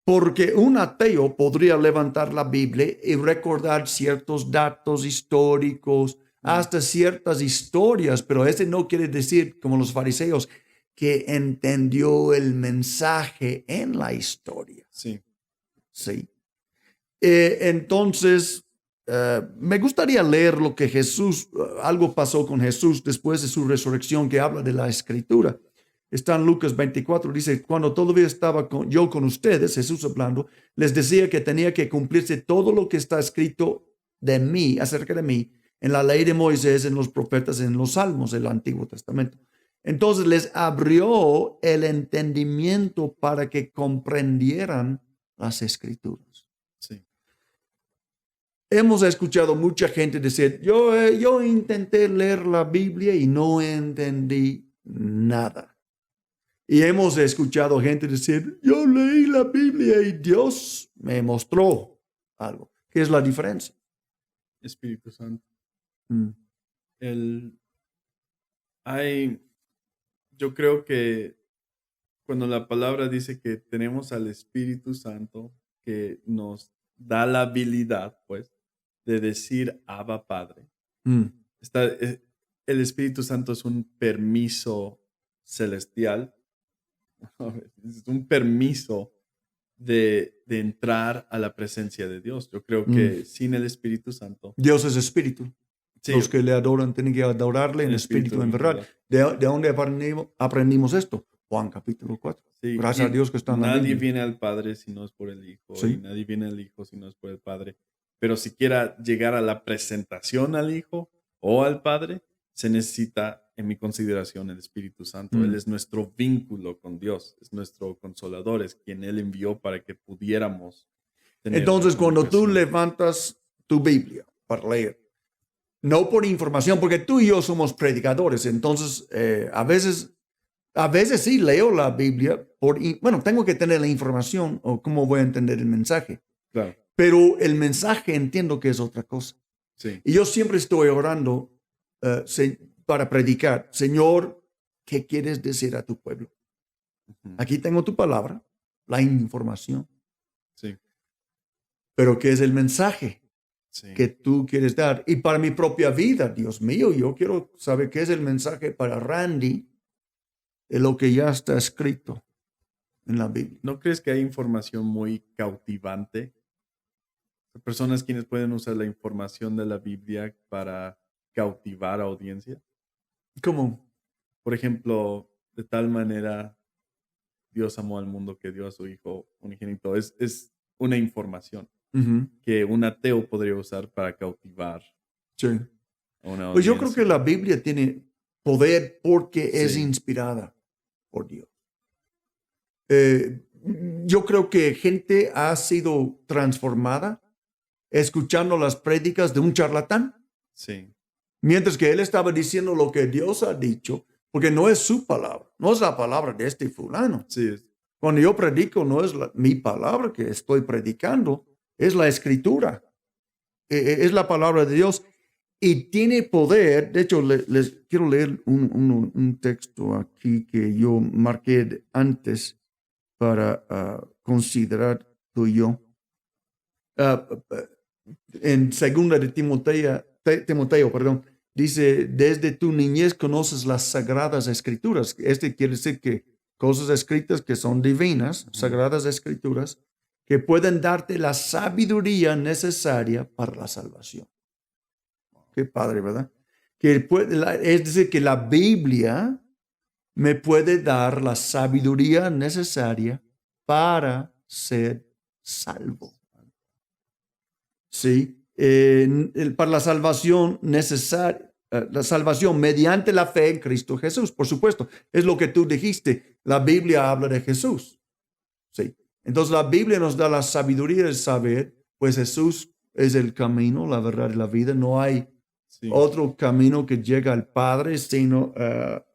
Porque un ateo podría levantar la Biblia y recordar ciertos datos históricos, hasta ciertas historias, pero ese no quiere decir, como los fariseos, que entendió el mensaje en la historia. Sí. Sí. Entonces, me gustaría leer lo que Jesús, algo pasó con Jesús después de su resurrección que habla de la Escritura. Está en Lucas 24, dice, cuando todavía estaba yo con ustedes, Jesús hablando, les decía que tenía que cumplirse todo lo que está escrito de mí, acerca de mí, en la ley de Moisés, en los profetas, en los salmos del Antiguo Testamento. Entonces les abrió el entendimiento para que comprendieran las Escrituras. Sí. Hemos escuchado mucha gente decir, yo intenté leer la Biblia y no entendí nada. Y hemos escuchado gente decir, yo leí la Biblia y Dios me mostró algo. ¿Qué es la diferencia? Espíritu Santo. Mm. Yo creo que cuando la palabra dice que tenemos al Espíritu Santo que nos da la habilidad, pues, de decir Abba Padre. Mm. El Espíritu Santo es un permiso celestial, es un permiso de entrar a la presencia de Dios. Yo creo que sin el Espíritu Santo, Dios es espíritu. sí, Los que le adoran tienen que adorarle en espíritu, en verdad. ¿De dónde aprendimos esto? Juan capítulo 4. sí, Gracias a Dios que está en la nadie Biblia. viene al Padre si no es por el Hijo, Sí. y nadie viene al Hijo si no es por el Padre. Pero si quiera llegar a la presentación al Hijo o al Padre, se necesita, en mi consideración, el Espíritu Santo. Él es nuestro vínculo con Dios, es nuestro consolador, es quien Él envió para que pudiéramos tener Entonces, la cuando tú comunicación. levantas tu Biblia para leer, no por información, porque tú y yo somos predicadores, entonces a veces sí leo la Biblia, bueno, tengo que tener la información o cómo voy a entender el mensaje, Claro, pero el mensaje entiendo que es otra cosa. sí, Y yo siempre estoy orando para predicar, Señor, ¿qué quieres decir a tu pueblo? ujú, Aquí tengo tu palabra, la información, sí, pero ¿qué es el mensaje sí, que tú quieres dar? Y para mi propia vida, Dios mío, yo quiero saber qué es el mensaje para Randy de lo que ya está escrito en la Biblia. ¿No crees que hay información muy cautivante? Personas quienes pueden usar la información de la Biblia para cautivar a audiencia. ¿Cómo? Por ejemplo, de tal manera Dios amó al mundo que dio a su Hijo unigénito. Es una información Ujú, que un ateo podría usar para cautivar sí. a una Pues yo creo audiencia. que la Biblia tiene poder porque es Sí. inspirada por Dios. Yo creo que gente ha sido transformada escuchando las prédicas de un charlatán, Sí, mientras que él estaba diciendo lo que Dios ha dicho, porque no es su palabra, no es la palabra de este fulano. sí, Cuando yo predico, no es mi palabra que estoy predicando, es la escritura, es la palabra de Dios y tiene poder. De hecho, les quiero leer un texto aquí que yo marqué antes para considerar tú y yo. En segunda de Timoteo, perdón, dice, desde tu niñez conoces las sagradas escrituras. Este quiere decir que cosas escritas que son divinas, sagradas escrituras, que pueden darte la sabiduría necesaria para la salvación. Qué padre, ¿verdad? Es decir, que la Biblia me puede dar la sabiduría necesaria para ser salvo. Sí, para la salvación necesaria, la salvación mediante la fe en Cristo Jesús, por supuesto, es lo que tú dijiste. La Biblia habla de Jesús. Sí. Entonces la Biblia nos da la sabiduría de saber, pues Jesús es el camino, la verdad y la vida. No hay Sí. otro camino que llega al Padre sino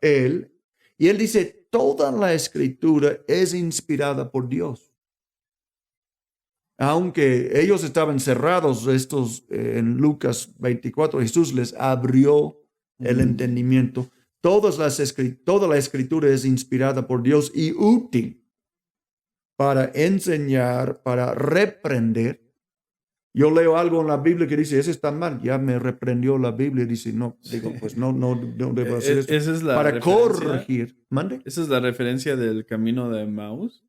Él. Y Él dice, toda la escritura es inspirada por Dios. Aunque ellos estaban cerrados, en Lucas 24, Jesús les abrió el entendimiento. Toda la escritura es inspirada por Dios y útil para enseñar, para reprender. Yo leo algo en la Biblia que dice, eso está mal, ya me reprendió la Biblia. Dice, no, digo, pues no debo hacer eso. ¿Esa es la Para referencia? corregir. ¿Mande? ¿Esa es la referencia del camino de Emmaús?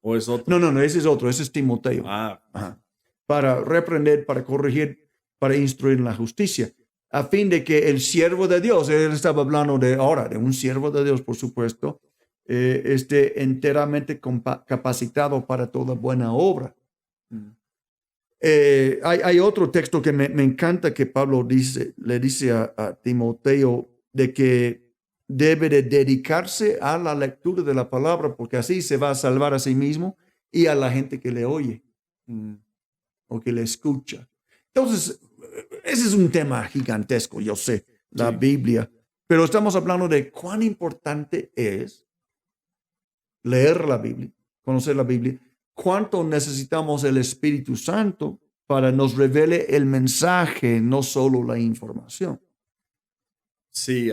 ¿O es otro? No, ese es otro, ese es Timoteo. Ajá. Para reprender, para corregir, para instruir en la justicia, a fin de que el siervo de Dios, él estaba hablando de un siervo de Dios, por supuesto, esté enteramente capacitado para toda buena obra. Hay otro texto que me encanta que Pablo le dice a Timoteo de que debe de dedicarse a la lectura de la palabra, porque así se va a salvar a sí mismo y a la gente que le oye o que le escucha. Entonces, ese es un tema gigantesco, yo sé, la Biblia, pero estamos hablando de cuán importante es leer la Biblia, conocer la Biblia, cuánto necesitamos el Espíritu Santo para nos revele el mensaje, no solo la información. Sí,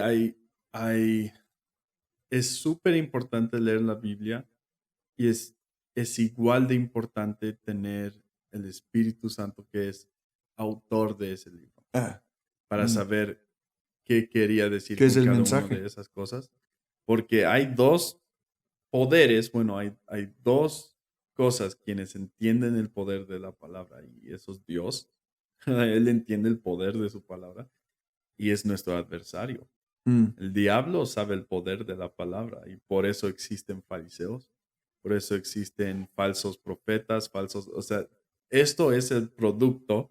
es súper importante leer la Biblia y es igual de importante tener el Espíritu Santo que es autor de ese libro para saber qué quería decir ¿Qué es con el cada mensaje? una de esas cosas. Porque hay dos poderes, bueno, hay dos cosas quienes entienden el poder de la palabra y eso es Dios. Él entiende el poder de su palabra y es nuestro adversario. El diablo sabe el poder de la palabra y por eso existen fariseos, por eso existen falsos profetas, o sea, esto es el producto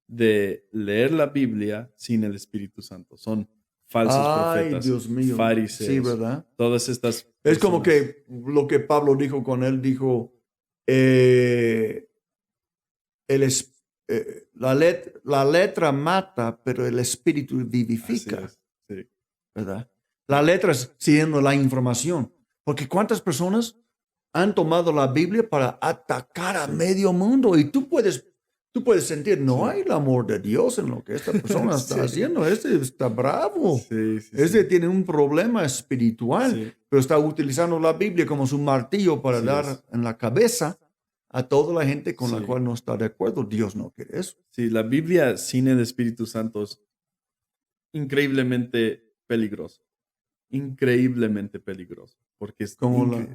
de leer la Biblia sin el Espíritu Santo. Son falsos Ay, profetas, Dios mío. fariseos, Sí, ¿verdad? todas estas Es como personas. que lo que Pablo dijo con él, dijo, la letra mata, pero el espíritu Así vivifica, es, sí. ¿verdad? La letra es siendo la información. Porque ¿cuántas personas han tomado la Biblia para atacar a medio mundo? Y tú puedes sentir, no hay el amor de Dios en lo que esta persona está haciendo. Este está bravo. Este tiene un problema espiritual, pero está utilizando la Biblia como su martillo para dar en la cabeza a toda la gente con la cual no está de acuerdo. Dios no quiere eso. Sí, la Biblia sin el Espíritu Santo es increíblemente peligroso. Increíblemente peligroso, porque es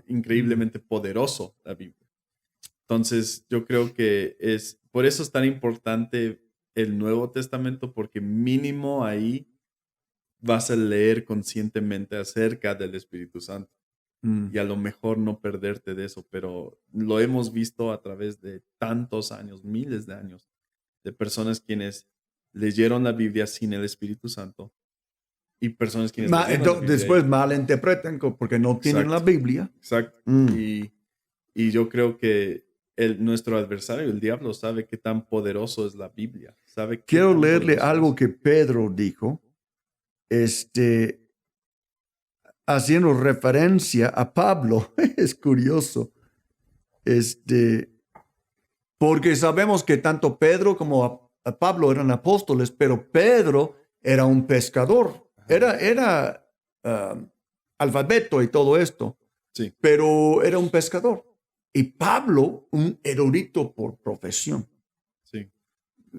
increíblemente poderoso la Biblia. Entonces, yo creo que por eso es tan importante el Nuevo Testamento, porque mínimo ahí vas a leer conscientemente acerca del Espíritu Santo. Y a lo mejor no perderte de eso, pero lo hemos visto a través de tantos años, miles de años, de personas quienes leyeron la Biblia sin el Espíritu Santo y personas quienes después malinterpretan porque no tienen la Biblia. Exacto. Y yo creo que nuestro adversario, el diablo, sabe qué tan poderoso es la Biblia. Quiero leerle algo que Pedro dijo, haciendo referencia a Pablo. Es curioso. Porque sabemos que tanto Pedro como a Pablo eran apóstoles, pero Pedro era un pescador. Era alfabeto y todo esto, pero era un pescador. Y Pablo, un erudito por profesión.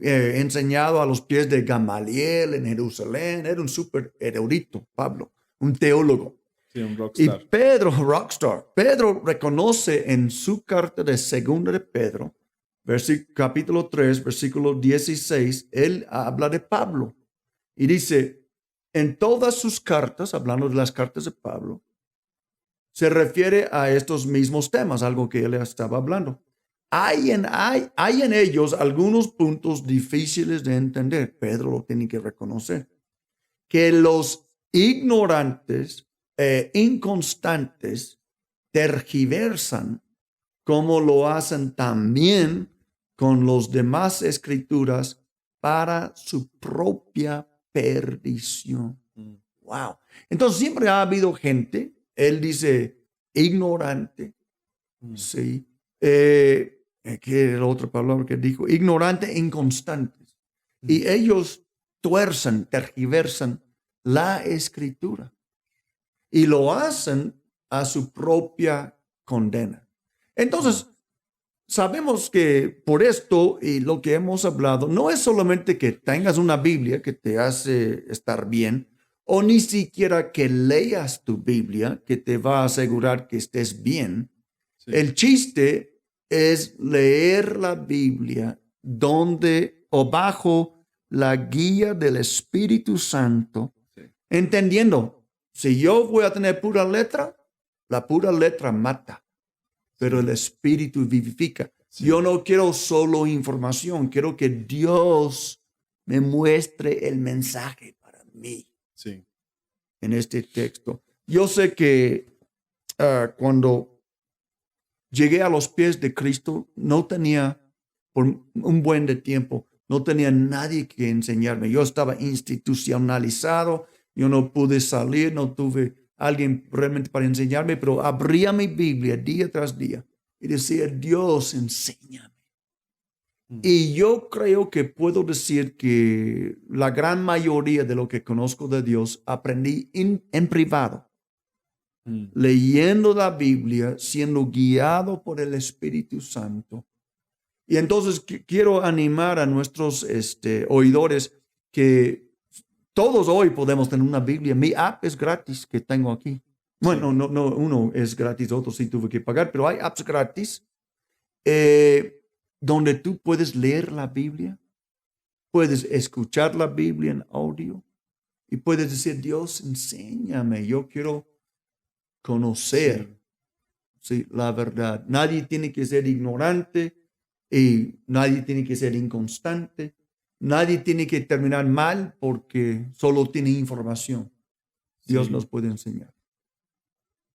Enseñado a los pies de Gamaliel en Jerusalén. Era un súper erudito, Pablo, un teólogo. Un rockstar. Y Pedro reconoce en su carta de segunda de Pedro, capítulo 3, versículo 16, él habla de Pablo y dice, en todas sus cartas, hablando de las cartas de Pablo, se refiere a estos mismos temas, algo que él estaba hablando. Hay en ellos algunos puntos difíciles de entender. Pedro lo tiene que reconocer. Que los ignorantes inconstantes tergiversan como lo hacen también con los demás escrituras para su propia perdición. Wow. Entonces siempre ha habido gente, él dice, ignorante, sí. ¿Qué era la otra palabra que dijo? Ignorante, inconstantes. Y ellos tuercen, tergiversan la escritura y lo hacen a su propia condena. Entonces, sabemos que por esto y lo que hemos hablado, no es solamente que tengas una Biblia que te hace estar bien, o ni siquiera que leas tu Biblia que te va a asegurar que estés bien. Sí. El chiste es leer la Biblia donde o bajo la guía del Espíritu Santo, Sí. entendiendo, si yo voy a tener pura letra, la pura letra mata, pero el Espíritu vivifica. Sí. Yo no quiero solo información, quiero que Dios me muestre el mensaje para mí Sí. en este texto. Yo sé que cuando llegué a los pies de Cristo, no tenía, por un buen de tiempo, no tenía nadie que enseñarme. Yo estaba institucionalizado, yo no pude salir, no tuve alguien realmente para enseñarme, pero abría mi Biblia día tras día y decía, Dios, enséñame. Y yo creo que puedo decir que la gran mayoría de lo que conozco de Dios aprendí en privado, leyendo la Biblia, siendo guiado por el Espíritu Santo. Y entonces quiero animar a nuestros oidores que todos hoy podemos tener una Biblia. Mi app es gratis que tengo aquí. Bueno, no, uno es gratis, otro sí tuve que pagar, pero hay apps gratis donde tú puedes leer la Biblia, puedes escuchar la Biblia en audio y puedes decir, Dios, enséñame, yo quiero conocer sí, la verdad. Nadie tiene que ser ignorante y nadie tiene que ser inconstante. Nadie tiene que terminar mal porque solo tiene información. Dios Sí. nos puede enseñar.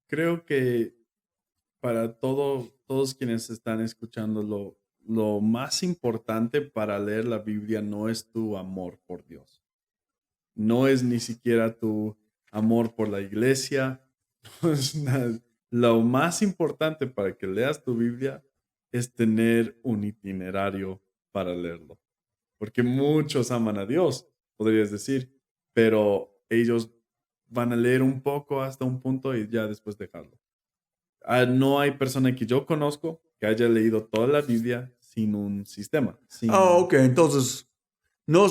Creo que para todos quienes están escuchando, lo más importante para leer la Biblia no es tu amor por Dios. No es ni siquiera tu amor por la iglesia. No es nada. Lo más importante para que leas tu Biblia es tener un itinerario para leerlo. Porque muchos aman a Dios, podrías decir, pero ellos van a leer un poco hasta un punto y ya después dejarlo. No hay persona que yo conozco que haya leído toda la Biblia sin un sistema. Ok, entonces, no,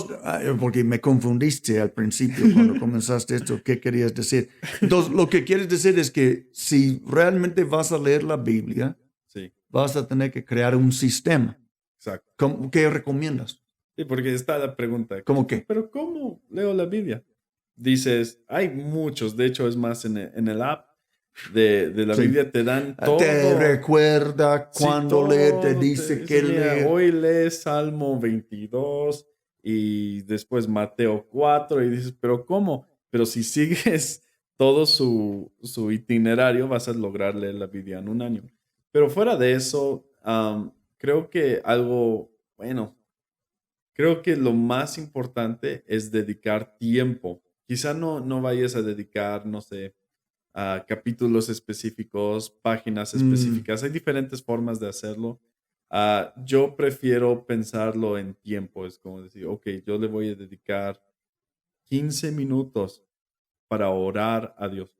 porque me confundiste al principio cuando comenzaste esto, ¿qué querías decir? Entonces, lo que quieres decir es que si realmente vas a leer la Biblia, Sí, vas a tener que crear un sistema. exacto. ¿Qué recomiendas? Sí, porque está la pregunta. ¿Cómo qué? ¿Pero cómo leo la Biblia? Dices, hay muchos, de hecho es más en el app de la Sí. Biblia te dan todo. Te recuerda cuando Sí, leer, te todo dice te que dice, mira, leer. hoy lees Salmo 22 y después Mateo 4 y dices, pero ¿cómo? Pero si sigues todo su itinerario vas a lograr leer la Biblia en un año. Pero fuera de eso, creo que creo que lo más importante es dedicar tiempo. Quizá no vayas a dedicar, no sé, a capítulos específicos, páginas específicas. Hay diferentes formas de hacerlo. Yo prefiero pensarlo en tiempo. Es como decir, ok, yo le voy a dedicar 15 minutos para orar a Dios.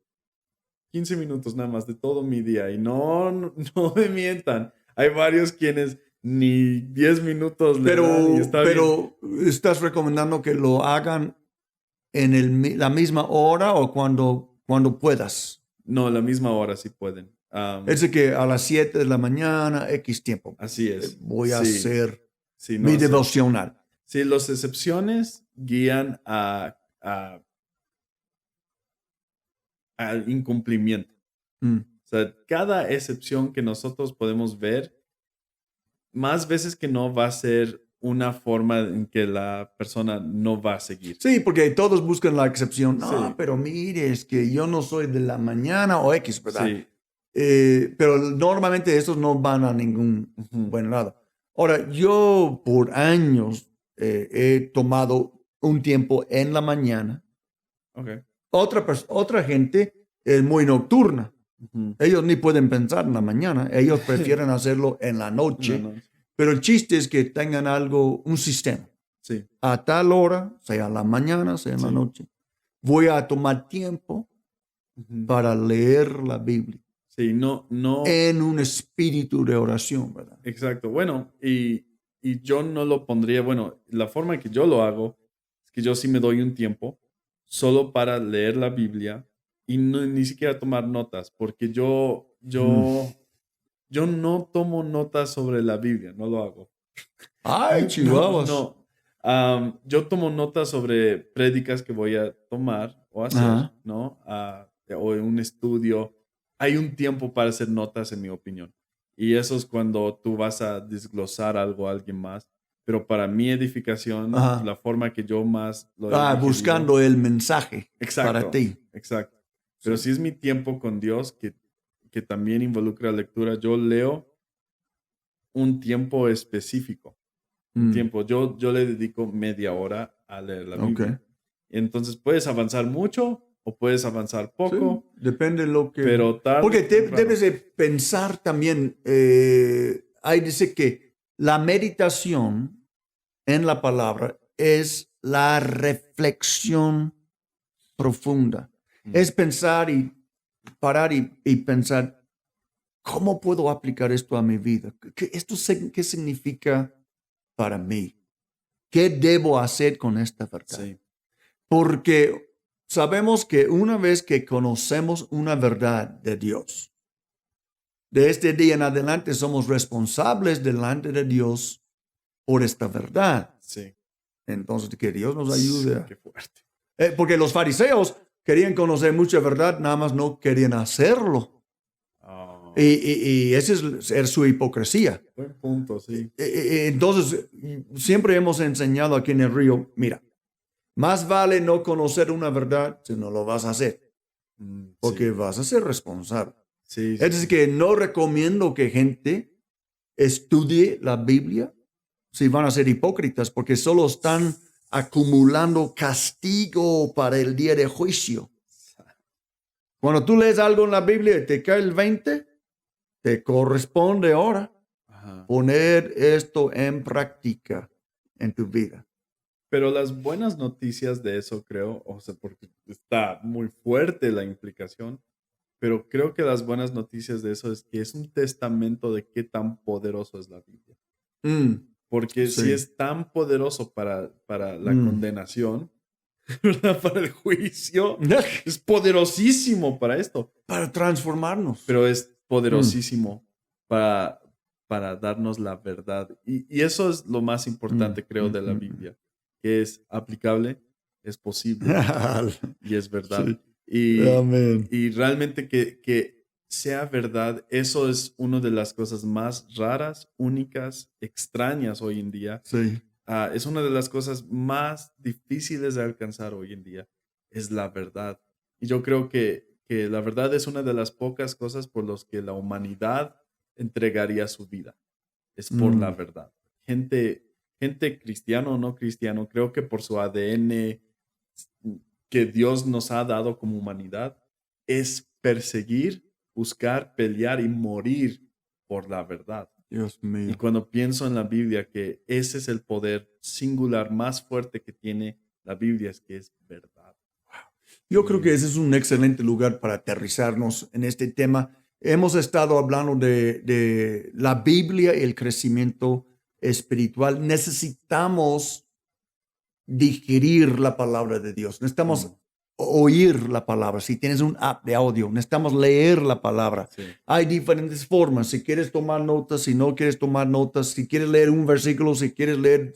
15 minutos nada más de todo mi día. Y no me mientan. Hay varios quienes ni 10 minutos le dan y está bien. Pero ¿estás recomendando que lo hagan en la misma hora o cuando puedas? No, la misma hora si pueden. Es de que a las 7 de la mañana, X tiempo. Así es. Voy a Sí. hacer Sí, no, mi o sea, devocional. sí, las excepciones guían al incumplimiento. O sea, cada excepción que nosotros podemos ver, más veces que no va a ser una forma en que la persona no va a seguir. Sí, porque todos buscan la excepción. No, Sí. pero mire, es que yo no soy de la mañana o X, ¿verdad? Sí. Pero normalmente esos no van a ningún Ujú. buen lado. Ahora, yo por años he tomado un tiempo en la mañana. Ok. Otra gente es muy nocturna. Ujú. Ellos ni pueden pensar en la mañana. Ellos prefieren hacerlo en la No, noche. no. Pero el chiste es que tengan algo, un sistema. Sí, A tal hora, sea en la mañana, sea en la sí. noche, voy a tomar tiempo Ujú. para leer la Biblia Sí, no. en un espíritu de oración, ¿verdad? Exacto. Bueno, y yo no lo pondría, bueno, la forma que yo lo hago es que yo sí me doy un tiempo solo para leer la Biblia y ni siquiera tomar notas, porque Mm. yo no tomo notas sobre la Biblia, no lo hago. Ay, No, chihuahuas. no. Yo tomo notas sobre prédicas que voy a tomar o hacer, Ajá. ¿no? O en un estudio. Hay un tiempo para hacer notas, en mi opinión. Y eso es cuando tú vas a desglosar algo a alguien más. Pero para mi edificación, Ajá. la forma que yo más lo he digerido. Buscando el mensaje para Exacto, ti. exacto. Pero Sí. si es mi tiempo con Dios, que también involucra lectura, yo leo un tiempo específico. Un Mm. tiempo. Yo le dedico media hora a leer la Ok. Biblia. Entonces puedes avanzar mucho o puedes avanzar Sí, poco, depende de lo que... pero tarde Porque o temprano. debes de pensar también, ahí dice que la meditación en la palabra es la reflexión profunda. Mm, Es pensar y parar y pensar, ¿cómo puedo aplicar esto a mi vida? ¿Qué significa para mí? ¿Qué debo hacer con esta verdad? sí, Porque sabemos que una vez que conocemos una verdad de Dios, de este día en adelante somos responsables delante de Dios por esta verdad. sí. Entonces, que Dios nos ayude. Qué fuerte. Porque los fariseos querían conocer mucha verdad, nada más no querían hacerlo. Ah, Y esa es su hipocresía. buen punto, sí. Entonces, siempre hemos enseñado aquí en el río, mira, más vale no conocer una verdad si no lo vas a hacer, porque Sí, vas a ser responsable. sí, Es sí, decir, sí. que no recomiendo que gente estudie la Biblia si van a ser hipócritas, porque solo están acumulando castigo para el día de juicio. Cuando tú lees algo en la Biblia y te cae el 20, te corresponde ahora Ajá. poner esto en práctica en tu vida. Pero las buenas noticias de eso, creo, o sea, porque está muy fuerte la implicación, pero creo que las buenas noticias de eso es que es un testamento de qué tan poderoso es la Biblia. Mm, Porque si sí. es tan poderoso para la Mm. condenación, ¿verdad? Para el juicio, es poderosísimo para esto, Para transformarnos. pero es Mm, poderosísimo para, para darnos la verdad. Y eso es lo más mm, importante, creo, mm, de la mm, Biblia, que es aplicable, es posible mm. y es verdad. Sí. Y, Amén. y realmente que sea verdad, eso es una de las cosas más raras, únicas, extrañas hoy en día. Sí. Es una de las cosas más difíciles de alcanzar hoy en día, es la verdad. Y yo creo que la verdad es una de las pocas cosas por las que la humanidad entregaría su vida, es por la Mm, verdad. Gente cristiano o no cristiano, creo que por su ADN que Dios nos ha dado como humanidad, es perseguir, buscar, pelear y morir por la verdad. Dios Y mío. cuando pienso en la Biblia, que ese es el poder singular más fuerte que tiene la Biblia, es que es verdad. Yo creo Y que ese es un excelente lugar para aterrizarnos en este tema. Hemos estado hablando de la Biblia y el crecimiento espiritual. Necesitamos digerir la palabra de Dios. Necesitamos mm, oír la palabra. Si tienes un app de audio, necesitamos leer la palabra. sí, Hay diferentes formas. Si quieres tomar notas, si no quieres tomar notas, si quieres leer un versículo, si quieres leer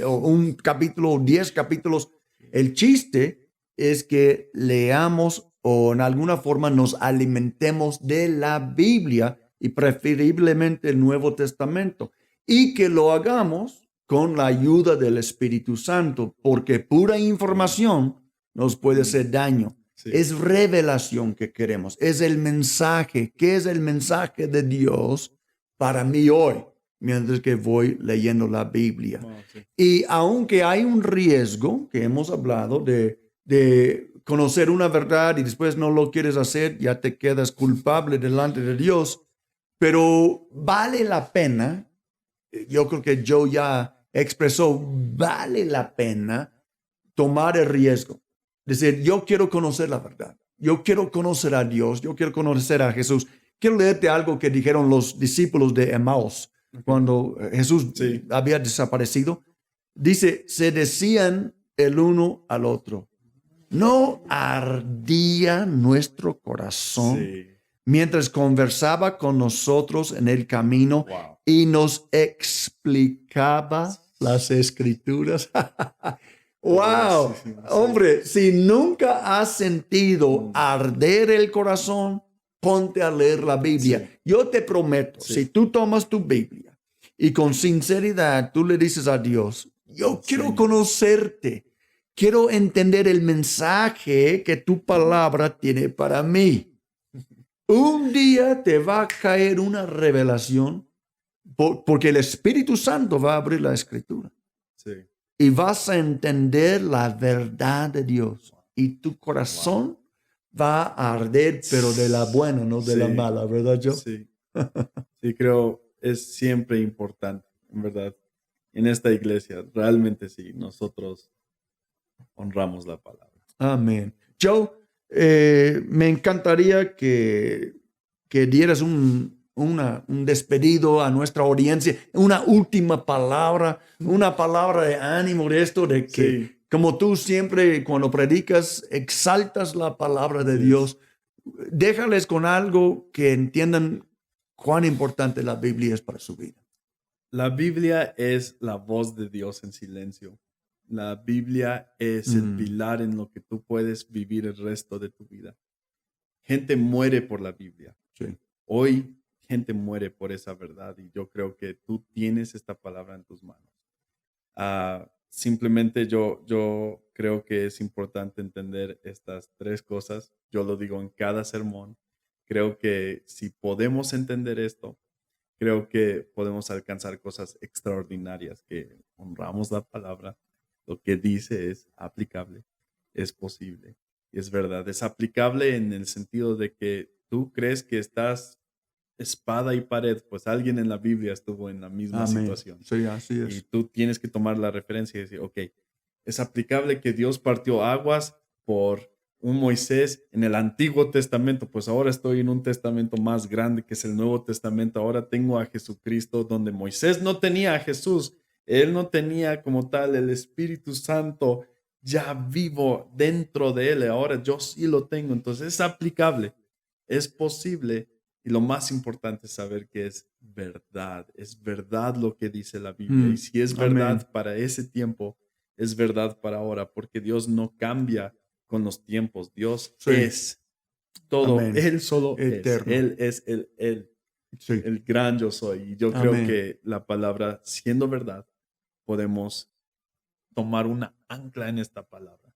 o un capítulo o 10 capítulos. El chiste es que leamos o en alguna forma nos alimentemos de la Biblia y preferiblemente el Nuevo Testamento y que lo hagamos con la ayuda del Espíritu Santo, porque pura sí, información nos puede mm, hacer daño. sí, Es revelación que queremos, es el mensaje. ¿Qué es el mensaje de Dios para mí hoy? mientras que voy leyendo la Biblia. Wow, sí. Y aunque hay un riesgo que hemos hablado de conocer una verdad y después no lo quieres hacer, ya te quedas culpable delante de Dios, pero vale la pena, yo creo que Joe ya expresó, vale la pena tomar el riesgo. Decir, yo quiero conocer la verdad, yo quiero conocer a Dios, yo quiero conocer a Jesús. Quiero leerte algo que dijeron los discípulos de Emmaus cuando Jesús Sí. había desaparecido. Dice, se decían el uno al otro, ¿no ardía nuestro corazón Sí. mientras conversaba con nosotros en el camino Wow. y nos explicaba las escrituras? ¡Wow! Sí. Hombre, si nunca has sentido arder el corazón, ponte a leer la Biblia. Sí. Yo te prometo, Sí. si tú tomas tu Biblia y con sinceridad tú le dices a Dios, yo quiero Sí. conocerte, quiero entender el mensaje que tu palabra tiene para mí. Un día te va a caer una revelación porque el Espíritu Santo va a abrir la Escritura Sí. y vas a entender la verdad de Dios y tu corazón va a arder, pero de la buena, no de la Sí. mala, ¿verdad, Joe? Sí. Sí, creo es siempre importante, en verdad. En esta iglesia, realmente sí, nosotros honramos la palabra. Amén. Joe, me encantaría que dieras un despedido a nuestra audiencia, una última palabra, una palabra de ánimo de esto, de que Sí. como tú siempre cuando predicas exaltas la palabra de Sí. Dios, déjales con algo que entiendan cuán importante la Biblia es para su vida. La Biblia es la voz de Dios en silencio. La Biblia es el pilar en lo que tú puedes vivir el resto de tu vida. Gente muere por la Biblia. Sí. Hoy gente muere por esa verdad y yo creo que tú tienes esta palabra en tus manos. Simplemente yo creo que es importante entender estas tres cosas. Yo lo digo en cada sermón. Creo que si podemos entender esto, creo que podemos alcanzar cosas extraordinarias, que honramos la palabra. Lo que dice es aplicable, es posible, es verdad. Es aplicable en el sentido de que tú crees que estás espada y pared, pues alguien en la Biblia estuvo en la misma Amén. situación. Sí, así Y es. tú tienes que tomar la referencia y decir, ok, es aplicable que Dios partió aguas por un Moisés en el Antiguo Testamento, pues ahora estoy en un testamento más grande que es el Nuevo Testamento. Ahora tengo a Jesucristo, donde Moisés no tenía a Jesús. Él no tenía como tal el Espíritu Santo ya vivo dentro de él. Ahora yo sí lo tengo. Entonces es aplicable, es posible. Y lo más importante es saber que es verdad lo que dice la Biblia. Y si es verdad Amén. para ese tiempo, es verdad para ahora, porque Dios no cambia con los tiempos. Dios Sí. es todo. Amén. Él solo Eterno. es. Él es Sí. el gran yo soy. Y yo creo Amén. que la palabra, siendo verdad, podemos tomar una ancla en esta palabra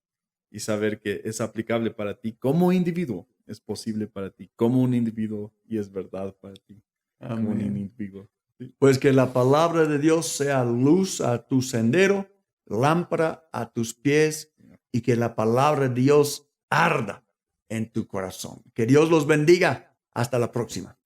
y saber que es aplicable para ti como individuo, es posible para ti como un individuo y es verdad para ti como un Amén. individuo. Sí. Pues que la palabra de Dios sea luz a tu sendero, lámpara a tus pies, y que la palabra de Dios arda en tu corazón. Que Dios los bendiga. Hasta la próxima.